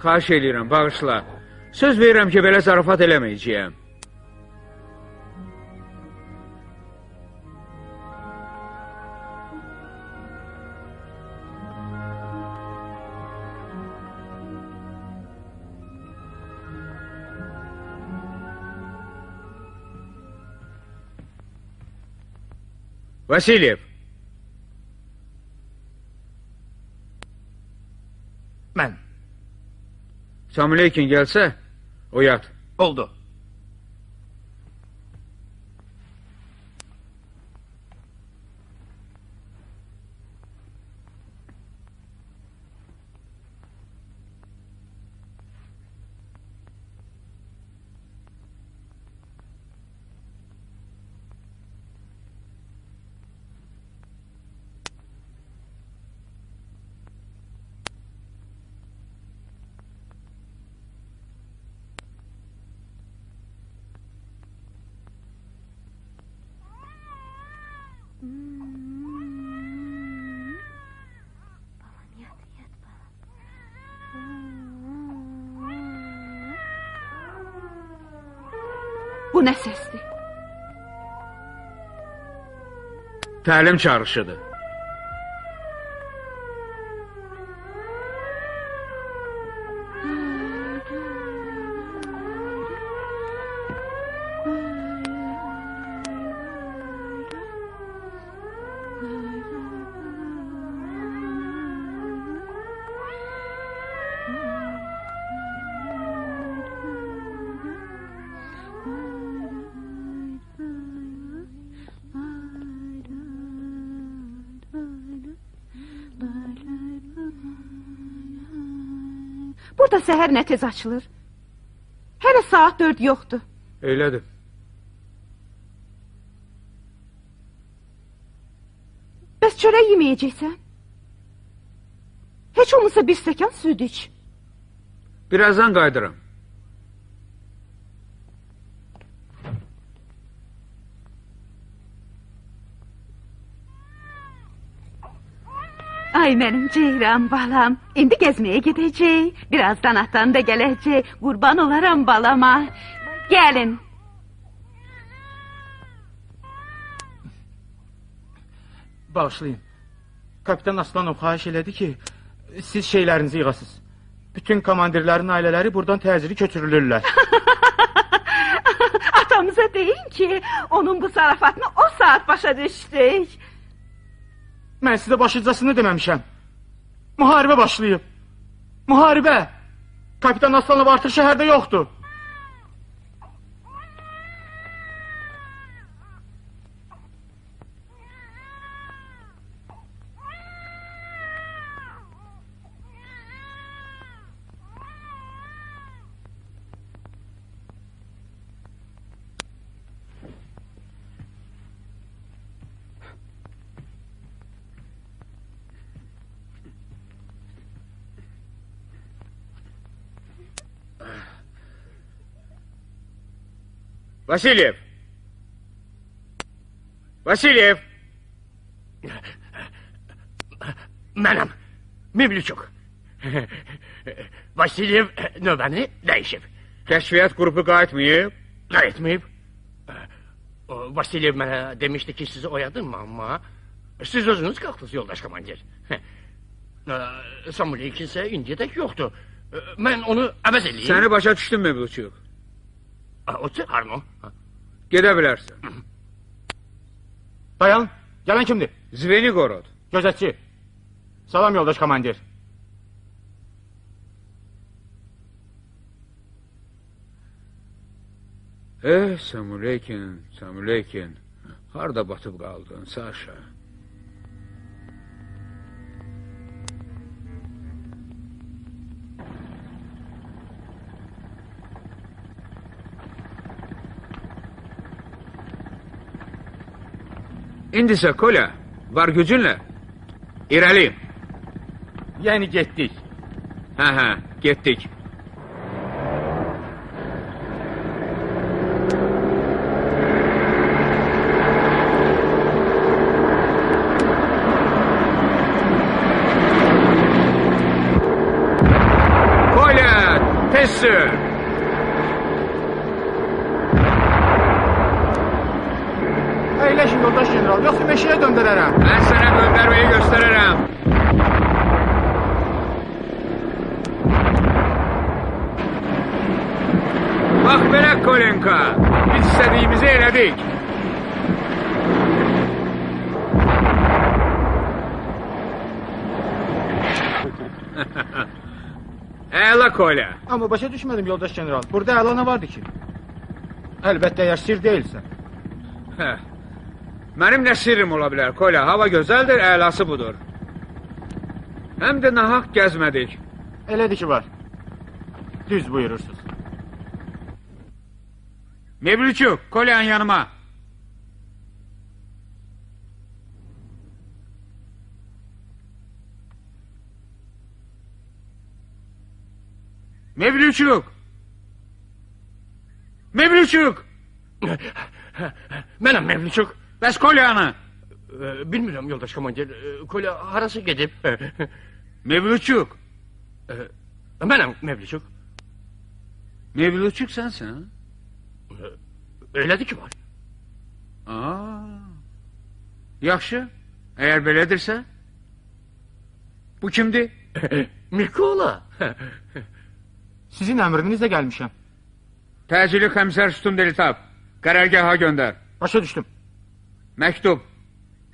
Xahiş edirəm, bağışla. Söz verirəm ki, belə zarafat eləməyəcəyəm. Vasilyev. Mən. Samileykin gəlsə, oyat. Oldu. Bu nə səsdir? Təlim çağrışıdır. Burada səhər nə tez açılır? Hələ saat 4 yoxdur. Elədir. Bəs çörək yeməyəcəksən? Heç olmasa bir stəkan süd iç. Birazdan qayıdıram. Ay mənim ceyran balam, indi gəzməyə gedəcək, birazdan atan da gələcək, qurban olaram balama. Gəlin. Bağışlayın. Kapitan Aslanov xahiş elədi ki, siz şeylərinizi yığasınız. Bütün komandirlərin ailələri buradan təcili köçürülürlər. Atamıza deyin ki, onun bu zarafatını o saat başa düşdük. Mən sizə başlıcasını deməmişəm. Müharibə başlayıb. Müharibə. Kapitan Aslanov artıq şəhərdə yoxdur. Vasilyev! Vasilyev! Mənəm, Mevlüçük. Vasilyev növbəni dəyişib. Kəşfiyyat qrupu qayıtmayıb? Qayıtmayıb. Vasilyev mənə demişdi ki, sizi oyadım, amma siz özünüz qalxdınız, yoldaş komandir. Samulyaykin isə indiyədək yoxdur. Mən onu əvəz eləyim. Səni başa düşdüm, Mevlüçük. O çıxarın o. Gedə bilərsən. Dayan, gələn kimdir? Zvenigorod. Gözətçi. Salam yoldaş komandir. Samulyaykin. Harda batıb qaldın, Saşa? İndisə, Kolya, var gücünlə. İrəli. Yəni getdik. Hə, getdik. Kolya, tez sür. Əyləşin yoldaş general, yoxsa meşəyə döndərərəm. Mən sənə döndərməyi göstərərəm. Bax belə Kolenka, biz istədiyimizi elədik. Əla Kolya. Amma başa düşmədim yoldaş general. Burada əla nə vardı ki? Əlbəttə əgər sir deyilsə. Mənim nə sirrim ola bilər, Kolya? Hava gözəldir, əlası budur. Həm də nahaq gəzmədik. Elədir ki var. Düz buyurursunuz. Mevlüçük, Kolyan yanıma. Mevlüçük! Mevlüçük! Mənəm Mevlüçük. Bəs Kolyanı? Bilmirəm yoldaş komandir. Kolya harası gedib? Mevlüçük. Mənəm Mevlüçük. Mevlüçük sənsin, ha? Elədir ki var. Yaxşı, əgər belədirsə. Bu kimdir? Mikola. Sizin əmrinizlə gəlmişəm. Təcili Xəmsər Sütun Delitab. Qərargaha göndər. Başa düşdüm. Məktub.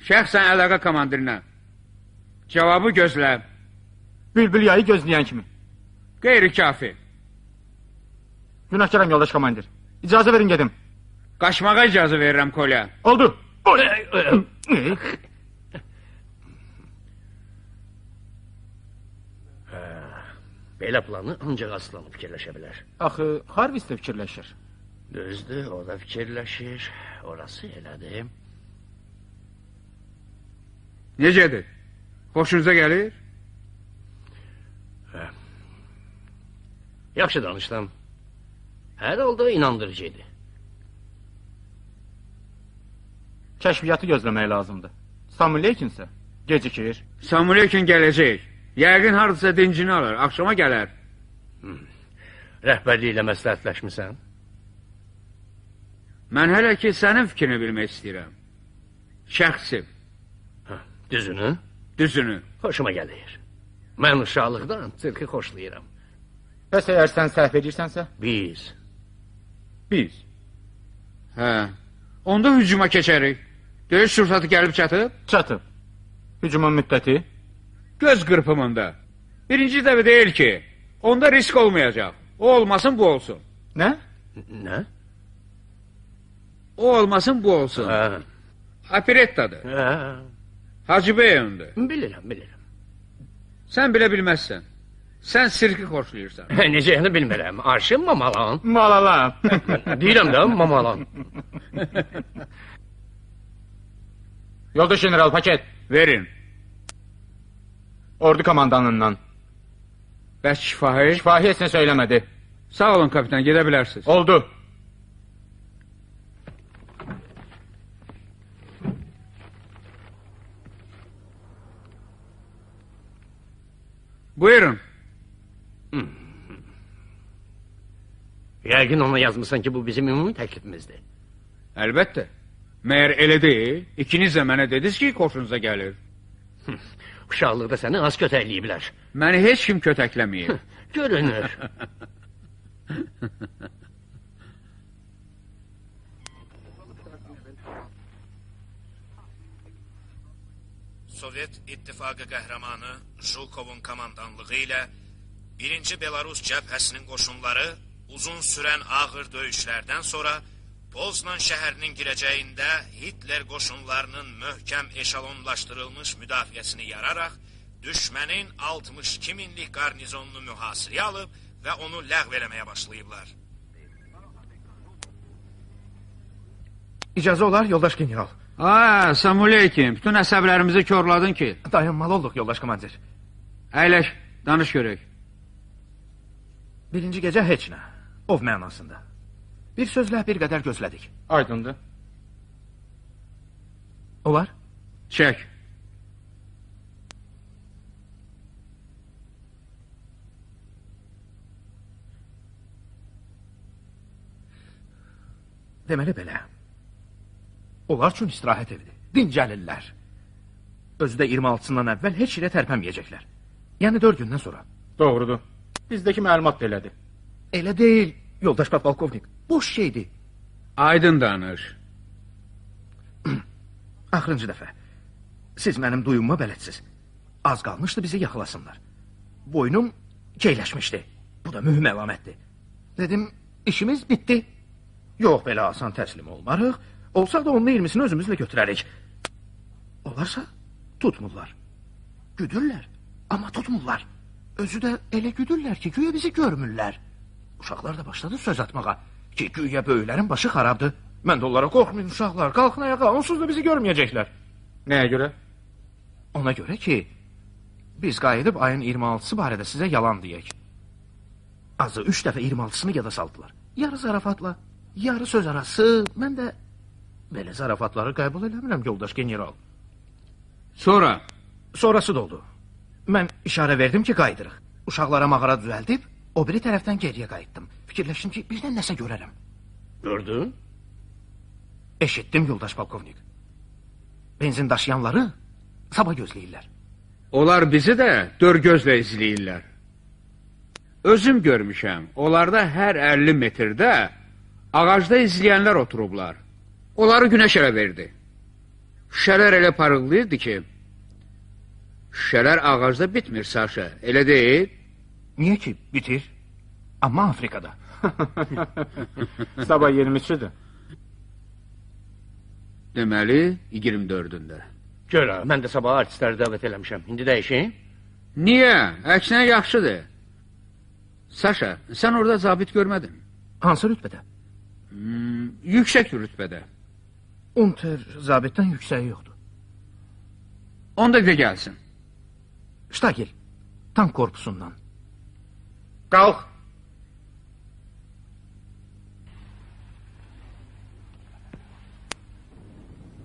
Şəxsən əlaqə komandirinə. Cavabı gözlə. Bülbül yayı gözləyən kimi. Qeyri-kafi. Günahkaram yoldaş komandir. İcazə verin gedim. Qaçmağa icazə verirəm, Kolya. Oldu. Belə planı ancaq aslanı fikirləşə bilər. Axı, Harvis də fikirləşir. Düzdür, o da fikirləşir. Orası elədir. Necədir? Xoşunuza gəlir? Yaxşı danışdım. Hər halda inandırıcı idi. Kəşfiyyatı gözləmək lazımdır. Samulyaykin isə gecikir. Samulyaykin gələcək. Yəqin hardasa dincini alır. Axşama gələr. Rəhbərliklə məsləhətləşmirsən? Mən hələ ki sənin fikrini bilmək istəyirəm. Şəxsim. Düzünü? Düzünü. Xoşuma gəlir. Mən uşaqlıqdan sirki xoşlayıram. Bəs əgər sən səhv edirsənsə? Biz. Hə. Onda hücuma keçərik. Döyüş sursatı gəlib çatıb? Çatıb. Hücumun müddəti? Göz qırpımında. Birinci dəfə deyil ki, onda risk olmayacaq. O olmasın, bu olsun. Nə? Nə? O olmasın, bu olsun. Operettadır. Hacı Bey öndür. Bilirəm. Sən bilə bilməzsən. Sən sirki xoşlayırsan. Necəyəni bilmirəm. Arşın mamalan. Malalan. Deyirəm də mamalan. Yoldaş general paket. Verin. Ordu komandanından. Bəs şifahi? Şifahi heç nə söyləmədi. Sağ olun kapitan, gedə bilərsiniz. Oldu. Buyurun. Yəqin ona yazmısan ki, bu bizim ümumi təklifimizdir. Əlbəttə. Məyər elə deyil, ikiniz də mənə dediniz ki, xoşunuza gəlir. Uşaqlıqda səni az kötəkləyiblər. Məni heç kim kötəkləməyib. Görünür. Sovet İttifaqı qəhrəmanı Julkovun komandanlığı ilə 1-ci Belarus cəbhəsinin qoşunları uzun sürən ağır döyüşlərdən sonra Poznan şəhərinin girəcəyində Hitler qoşunlarının möhkəm eşalonlaşdırılmış müdafiəsini yararaq düşmənin 62 minlik qarnizonunu mühasirəyə alıb və onu ləğv eləməyə başlayıblar. İcazə olar, yoldaş general. Samueleykin, bütün əsəblərimizi körladın ki. Dayanmalı olduq, yoldaş komandir. Əyləş, danış görək. Birinci gecə heç nə, ov mənasında. Bir sözlə bir qədər gözlədik. Aydındır. Olar? Çək. Deməli belə. Onlar üçün istirahət evidir. Dincəlirlər. Özü də 26-sından əvvəl heç yerə tərpənməyəcəklər. Yəni 4 gündən sonra. Doğrudur. Bizdəki məlumat da elədir. Elə deyil, yoldaş podpolkovnik. Boş şeydir. Aydın danış. Axırıncı dəfə. Siz mənim duyumma bələdsiniz. Az qalmışdı bizi yaxalasınlar. Boynum keyləşmişdi. Bu da mühüm əlamətdir. Dedim, işimiz bitdi. Yox, belə asan təslim olmarıq. Olsa da onun 20'sini özümüzlə götürərik. Olarsa tutmurlar. Güdürlər, amma tutmurlar. Özü də elə güdürlər ki, güya bizi görmürlər. Uşaqlar da başladı söz atmağa. Ki, güya böyüklərin başı xarabdır. Mən də onlara qorxmayın uşaqlar, qalxın ayağa, onsuz da bizi görməyəcəklər. Nəyə görə? Ona görə ki, biz qayıdıb ayın 26'sı barədə sizə yalan deyək. Azı 3 dəfə 26'sını yada saldılar. Yarı zarafatla, yarı söz arası. Mən də belə zarafatları qəbul eləmirəm, yoldaş general. Sonra? Sonrası da oldu. Mən işarə verdim ki, qayıdırıq. Uşaqlara mağara düzəldib, o biri tərəfdən geriyə qayıtdım. Fikirləşdim ki, birdən nəsə görərəm. Gördün? Eşitdim, yoldaş polkovnik. Benzin daşıyanları sabah gözləyirlər. Onlar bizi də dör gözlə izləyirlər. Özüm görmüşəm, onlarda hər 50 metrdə ağacda izləyənlər oturublar. Onları günəş ələ verdi. Şüşələr elə parıldayırdı ki, şüşələr ağacda bitmir, Saşa, elə deyil? Niyə ki, bitir? Amma Afrikada. Sabah 23'üdür. Deməli, 24'ündə. Görə, mən də sabah artistləri dəvət eləmişəm. İndi dəyişin. Niyə? Əksinə yaxşıdır. Saşa, sən orada zabit görmədin. Hansı rütbədə? Yüksək rütbədə. Unter zabitdən yüksəyi yoxdur. Onda də gəlsin. Ştagil, tank korpusundan. Qalx.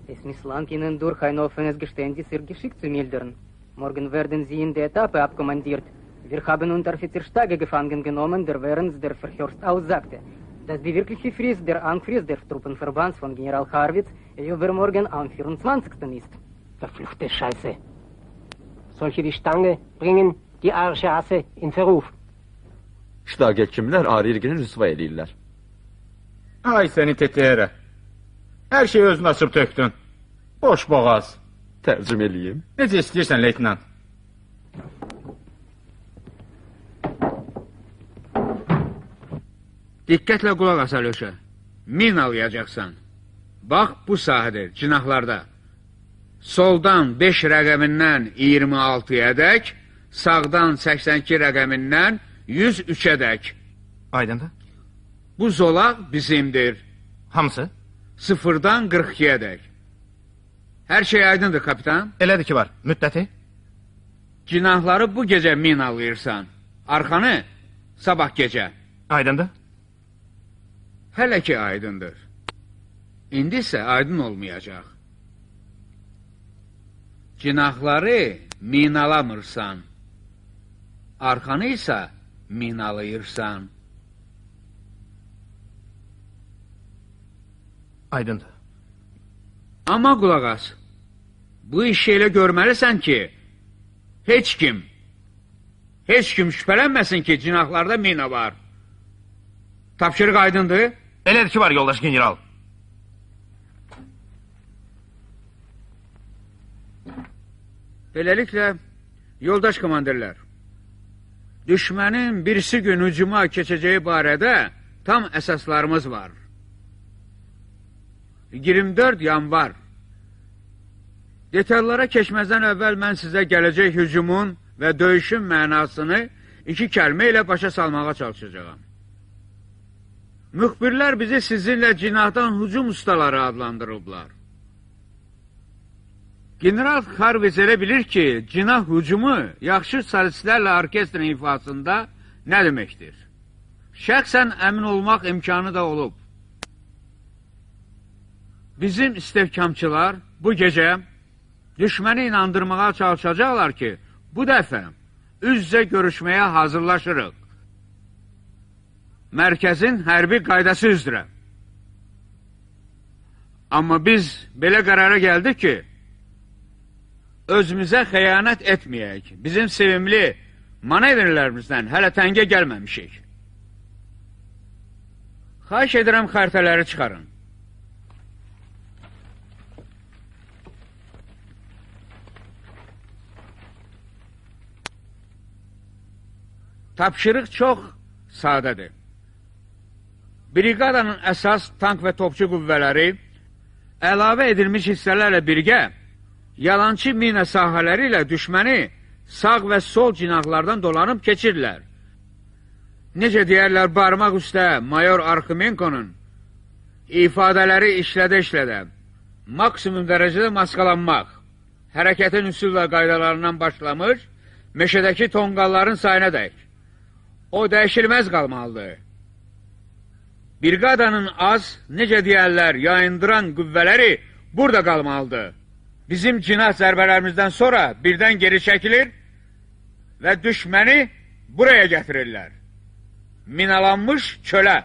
Es misslang Ihnen durch ein offenes Geständnis Ihr Geschick zu mildern. Morgen werden Sie in die Etappe abkommandiert. Wir haben Unteroffizier Stage gefangen genommen, der während der Verhörst aussagte, dass die wirkliche Frist der Anfrist des Truppenverbands von General Harwitz übermorgen am 24. ist. Verfluchte Scheiße. Solche wie Stange bringen die Arschase in Verruf. Ştagel kimlər Arirgini rüsva edirlər. Ay səni tetiyərə. Hər şeyi özün açıb töktün. Boş boğaz. Tərcüm eləyim. Necə istəyirsən, leytinant? Diqqətlə qulaq as, Alyoşa. Min alayacaqsan. Bax, bu sahədir, cinahlarda. Soldan 5 rəqəmindən 26-ya dək, sağdan 82 rəqəmindən 103-ə dək. Aydındır. Bu zolaq bizimdir. Hamısı? 0-dan 42-yə dək. Hər şey aydındır, kapitan. Elədir ki var, müddəti? Cinahları bu gecə min alayırsan. Arxanı sabah gecə. Aydındır. Hələ ki aydındır. İndi isə aydın olmayacaq. Cinahları minalamırsan. arxanı isə minalayırsan. Aydındır. Amma qulaq as, bu işi elə görməlisən ki, heç kim şübhələnməsin ki, cinahlarda mina var. Tapşırıq aydındır? Elədir ki var, yoldaş general. Beləliklə, yoldaş komandirlər, düşmənin birisi gün hücuma keçəcəyi barədə tam əsaslarımız var. 24 yanvar. Detallara keçməzdən əvvəl mən sizə gələcək hücumun və döyüşün mənasını 2 kəlmə ilə başa salmağa çalışacağam. Müxbirlər bizi sizinlə cinahdan hücum ustaları adlandırıblar. General Harvis elə bilir ki, cinah hücumu yaxşı solistlərlə orkestrin ifasında nə deməkdir? Şəxsən əmin olmaq imkanı da olub. Bizim istehkamçılar bu gecə düşməni inandırmağa çalışacaqlar ki, bu dəfə üz-üzə görüşməyə hazırlaşırıq. Mərkəzin hərbi qaydası üzrə. Amma biz belə qərara gəldik ki, özümüzə xəyanət etməyək. Bizim sevimli manevrlərimizdən hələ təngə gəlməmişik. Xahiş edirəm xəritələri çıxarın. Tapşırıq çox sadədir. Briqadanın əsas tank və topçu qüvvələri əlavə edilmiş hissələrlə birgə yalançı mina sahələri ilə düşməni sağ və sol cinahlardan dolanıb keçirlər. Necə deyərlər barmaq üstə mayor Arximenkonun ifadələri işlədə-işlədə maksimum dərəcədə maskalanmaq, hərəkətin üsul və qaydalarından başlamış, meşədəki tonqalların sayına dək. O dəyişilməz qalmalıdır. Briqadanın az, necə deyərlər, yayındıran qüvvələri burada qalmalıdır. Bizim cinah zərbələrimizdən sonra birdən geri çəkilir və düşməni buraya gətirirlər. Minalanmış çölə.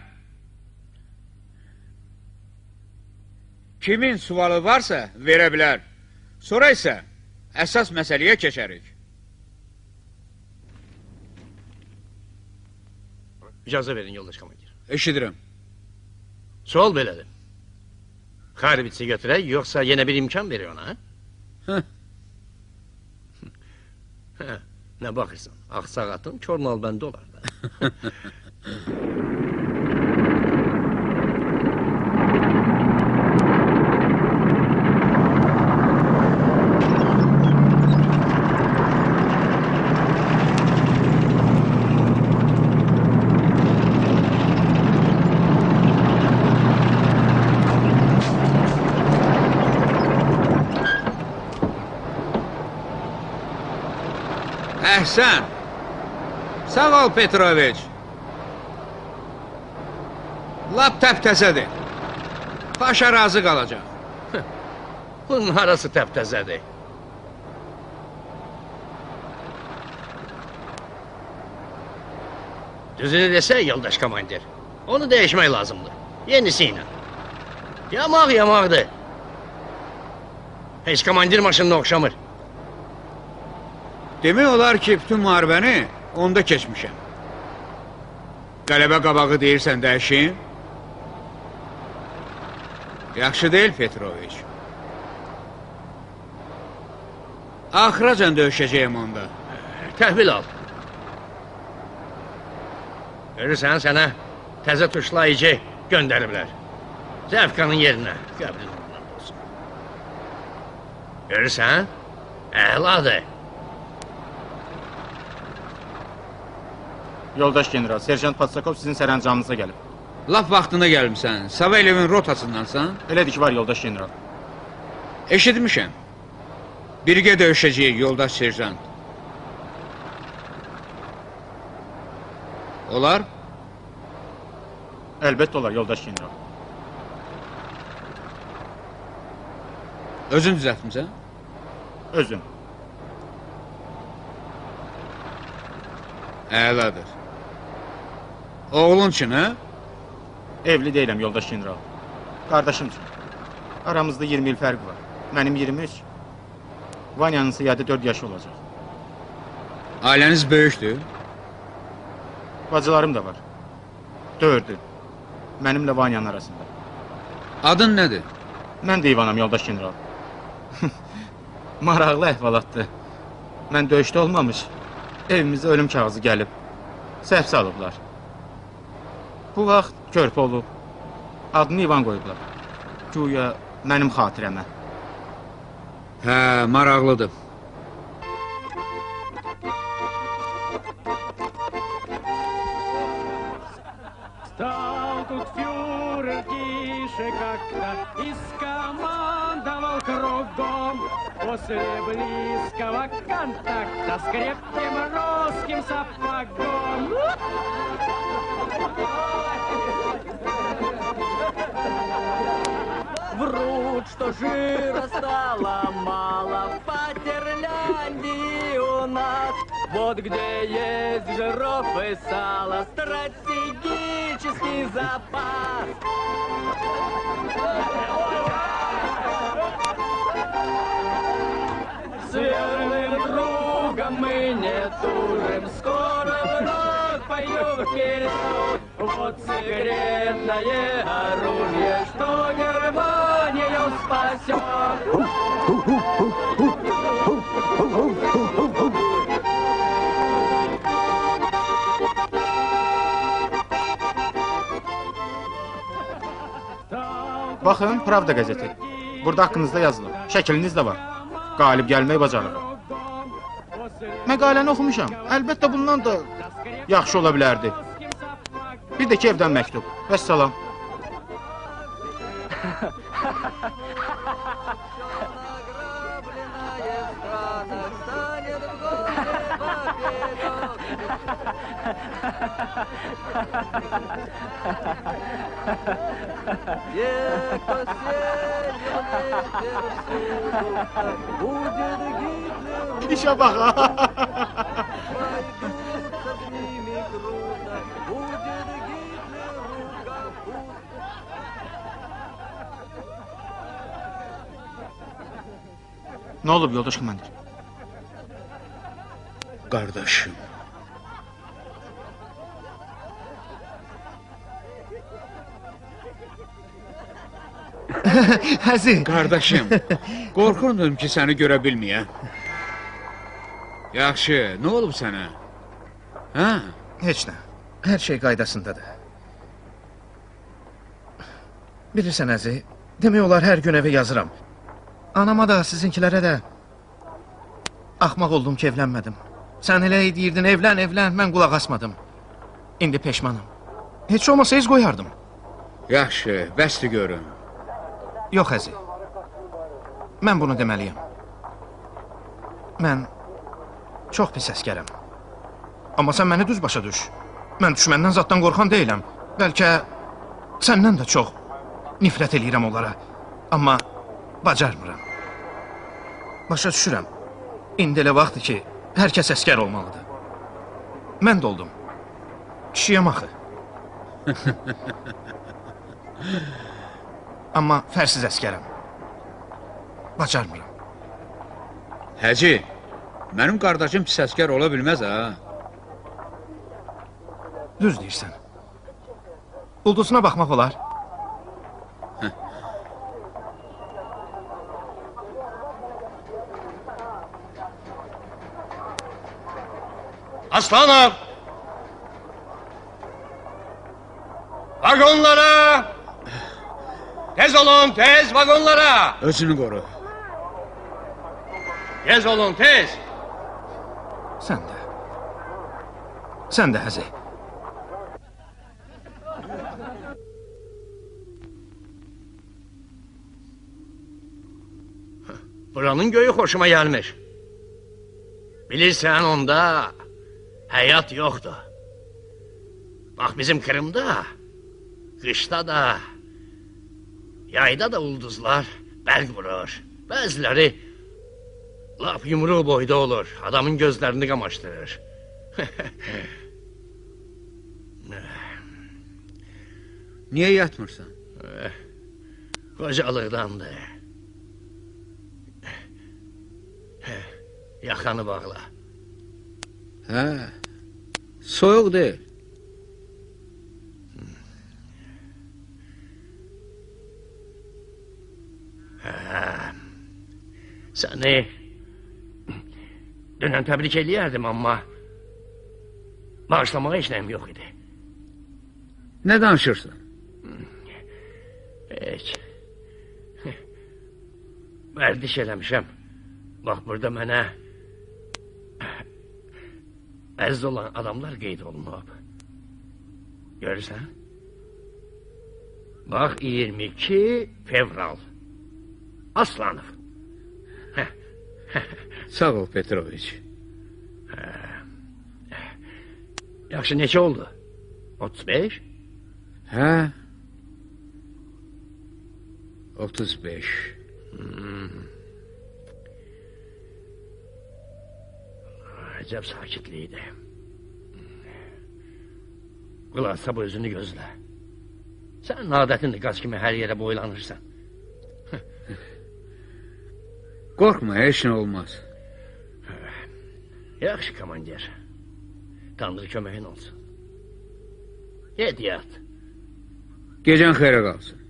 Kimin sualı varsa verə bilər. Sonra isə əsas məsələyə keçərik. İcazə verin yoldaş komandir. Eşidirəm. Sual belədir. Xarbitsi götürək, yoxsa yenə bir imkan veriyor ona? Nə baxırsan? Ağsağatın körnal bəndə olar da. Əhsən! Sağ ol, Petroviç. Lap təptəzədir. Paşa razı qalacaq. Bunun arası təptəzədir. Düzünü desək, yoldaş komandir, onu dəyişmək lazımdır. Yenisi ilə. Yamaq yamaqdır. Heç komandir maşınına oxşamır. Demək olar ki, bütün müharibəni onda keçmişəm. Qələbə qabağı deyirsən dəyişim. Yaxşı deyil, Petroviç. Axıracan döyüşəcəyim onda. Təhvil al. Görürsən, sənə təzə tuşlayıcı göndəriblər. Zəfqanın yerinə. Qəbrin ondan olsun. Görürsən, əhladır. Yoldaş general, Serjant Patsakov sizin sərəncamınıza gəlib. Laf vaxtında gəlmişsən. Savaylevin rotasındansan? Elədir ki, var yoldaş general. Eşitmişəm. Birgə döyüşəcəyik, yoldaş serjant. Olar? Əlbəttə olar, yoldaş general. Özün düzəltmisən? Özüm. Əladır. Oğlun üçün, hə? Evli deyiləm, yoldaş general. Qardaşım üçün. Aramızda 20 il fərq var. Mənim 23. Vanyanın ise 4 yaşı olacaq. Ailəniz böyükdür? Bacılarım da var. 4'ü. Mənimlə Vanyanın arasında. Adın nədir? Mən də İvanam, yoldaş general. Maraqlı əhvalatdır. Mən döyüşdə olmamış, evimizə ölüm kağızı gəlib. Səhv salıblar. Bu vaxt körpə olub. Adını İvan qoyublar. Güya mənim xatirəmə. Hə, maraqlıdır. Стал тут фюрер тише как-то и скомандовал кругом. После близкого контакта с крепким русским сапогом. Врут, что жира стало мало в Фатерляндии у нас. Вот где есть жиров и сала, стратегический запас. С верным другом мы не тужим, скоро вновь пойдем вперед. Вот секретное оружие, что Германию спасет. Baxın, Pravda qəzeti. Burada haqqınızda yazılıb. Şəkliniz də var. Qalib gəlmək bacarığı. Məqaləni oxumuşam. Əlbəttə bundan da yaxşı ola bilərdi. Bir də ki, evdən məktub. Vəssalam. İşe bak ha. Ne olub yoldaş komandir? Qardaşım. Həzi. Qardaşım, qorxurdum ki, səni görə bilməyəm. Yaxşı, nə olub sənə? Hə? Heç nə. Hər şey qaydasındadır. Bilirsən Əzi, demək olar hər gün evə yazıram. Anama da, sizinkilərə də axmaq oldum ki, evlənmədim. Sən elə deyirdin, evlən, evlən, mən qulaq asmadım. İndi peşmanım. Heç olmasa iz qoyardım. Yaxşı, bəsdir görün. Yox, Əzi. Mən bunu deməliyəm. Mən çox pis əskərəm. Amma sən məni düz başa düş. Mən düşməndən zaddan qorxan deyiləm. Bəlkə səndən də çox nifrət eləyirəm onlara. Amma bacarmıram. Başa düşürəm. İndi elə vaxtdır ki, hər kəs əskər olmalıdır. Mən də oldum. Kişiyəm axı. Amma fərsiz əskərəm. Bacarmıram. Həci, mənim qardaşım pis əskər ola bilməz, ha? Düz deyirsən. Ulduzuna baxmaq olar. Aslanov! Vagonlara! Tez olun, tez vagonlara! Özünü qoru. Tez olun, tez! Sən də. Sən də Həzi. Buranın göyü hoşuma gelmiş. Bilirsən onda həyat yoxdur. Bax bizim Kırımda, qışda da, yayda da ulduzlar bərq vurur. Bəziləri lap yumruğu boyda olur, adamın gözlərini qamaşdırır. Niyə yatmırsan? Qocalıqdandır. Yaxanı bağla. Hə, soyuq deyil. Səni dünən təbrik eləyərdim, amma bağışlamağa heç nəyim yox idi. Nə danışırsan? Heç. Vərdiş eləmişəm. Bax, burada mənə əziz olan adamlar qeyd olunub. Görürsən? Bax, 22 fevral. Aslanov. Sağ ol, Petroviç. Yaxşı, neçə oldu? 35? Hə? 35. Əcəb sakitlikdir. Qulaqsa bu özünü gözlə. Sən adətindir, qaz kimi hər yerə boylanırsan. Qorxma, heç nə olmaz. Yaxşı, komandir. Tanrı köməyin olsun. Get yat. Gecən xeyrə qalsın.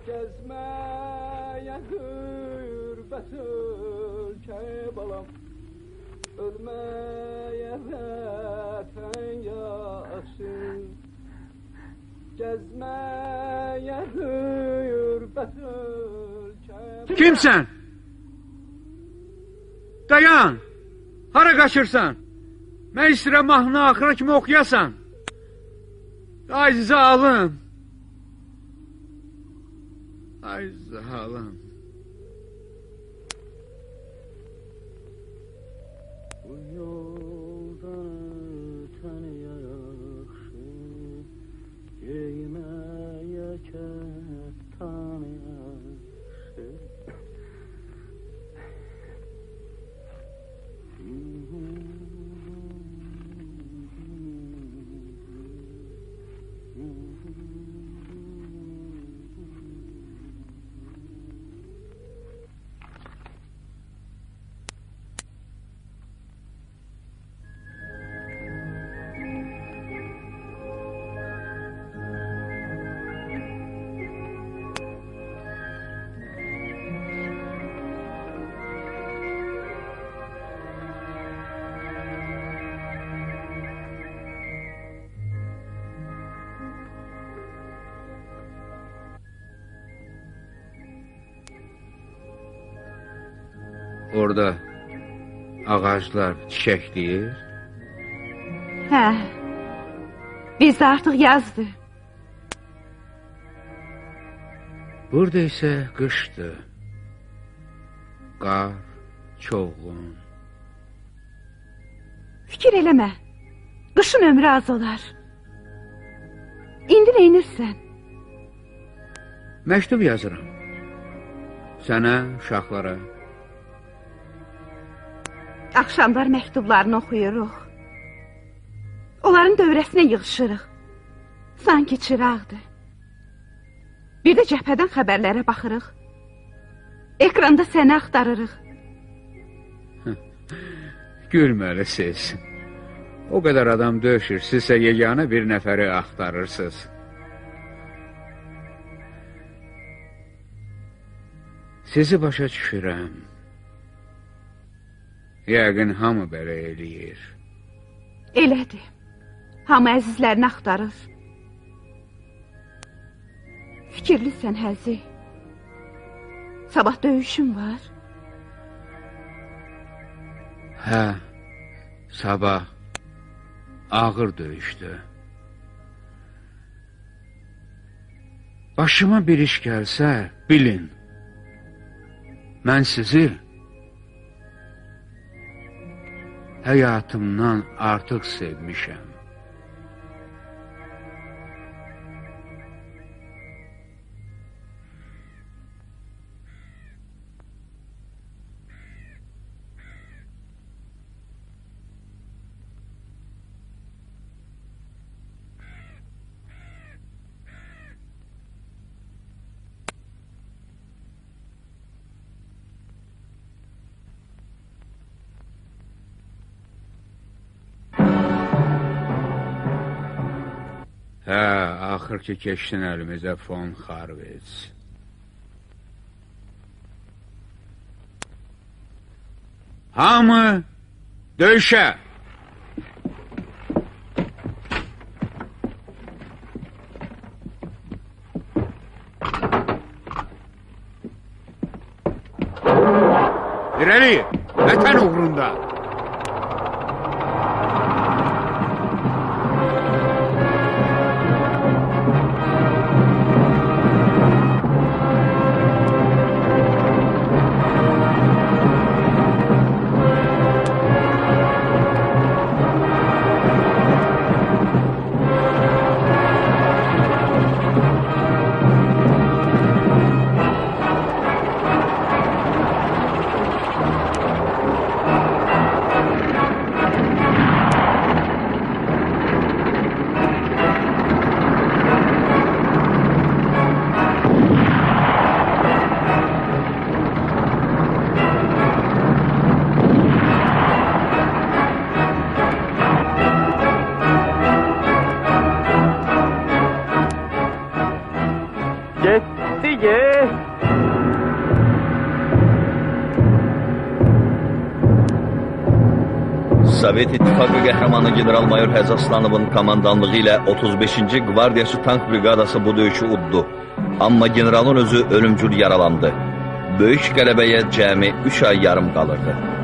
Gezmeye gürbet ülke balam, ölmeye vətən yaxşı. Gezmeye gürbet ülke. Kimsən? Dayan! Hara qaçırsan? Mən istəyirəm mahnını axıra kimi oxuyasan. Ay zalım! Ay zalım! Bu yoldan ötən yaxşı, Geymeye kəttan yaxşı. Orada ağaclar çiçəkləyir. Hə, bizdə artıq yazdı. Burada isə qışdır. Qar, çoğun. Fikir eləmə. Qışın ömrü az olar. İndi neynirsən? Məktub yazıram. Sənə, uşaqlara. Axşamlar məktublarını oxuyuruq. Onların dövrəsinə yığışırıq. Sanki çıraqdır. Bir də cəbhədən xəbərlərə baxırıq. Ekranda səni axtarırıq. Gülməlisiz. O qədər adam döyüşür, sizsə yeganə bir nəfəri axtarırsınız. Sizi başa düşürəm. Yəqin hamı belə eləyir. Elədir. Hamı əzizlərini axtarır. Fikirlisən Həzi. Sabah döyüşüm var. Hə, sabah ağır döyüşdü. Başıma bir iş gəlsə, bilin. Mən sizi həyatımdan artıq sevmişəm. Hə, axır ki keçdin əlimizə Fon Harvets. Hamı döyüşə! İrəli, vətən uğrunda! Sovet İttifaqı qəhrəmanı general-mayor Həzz Aslanovun komandanlığı ilə 35-ci Qvardiyaçı tank briqadası bu döyüşü uddu. Amma generalın özü ölümcül yaralandı. Böyük qələbəyə cəmi 3 ay yarım qalırdı.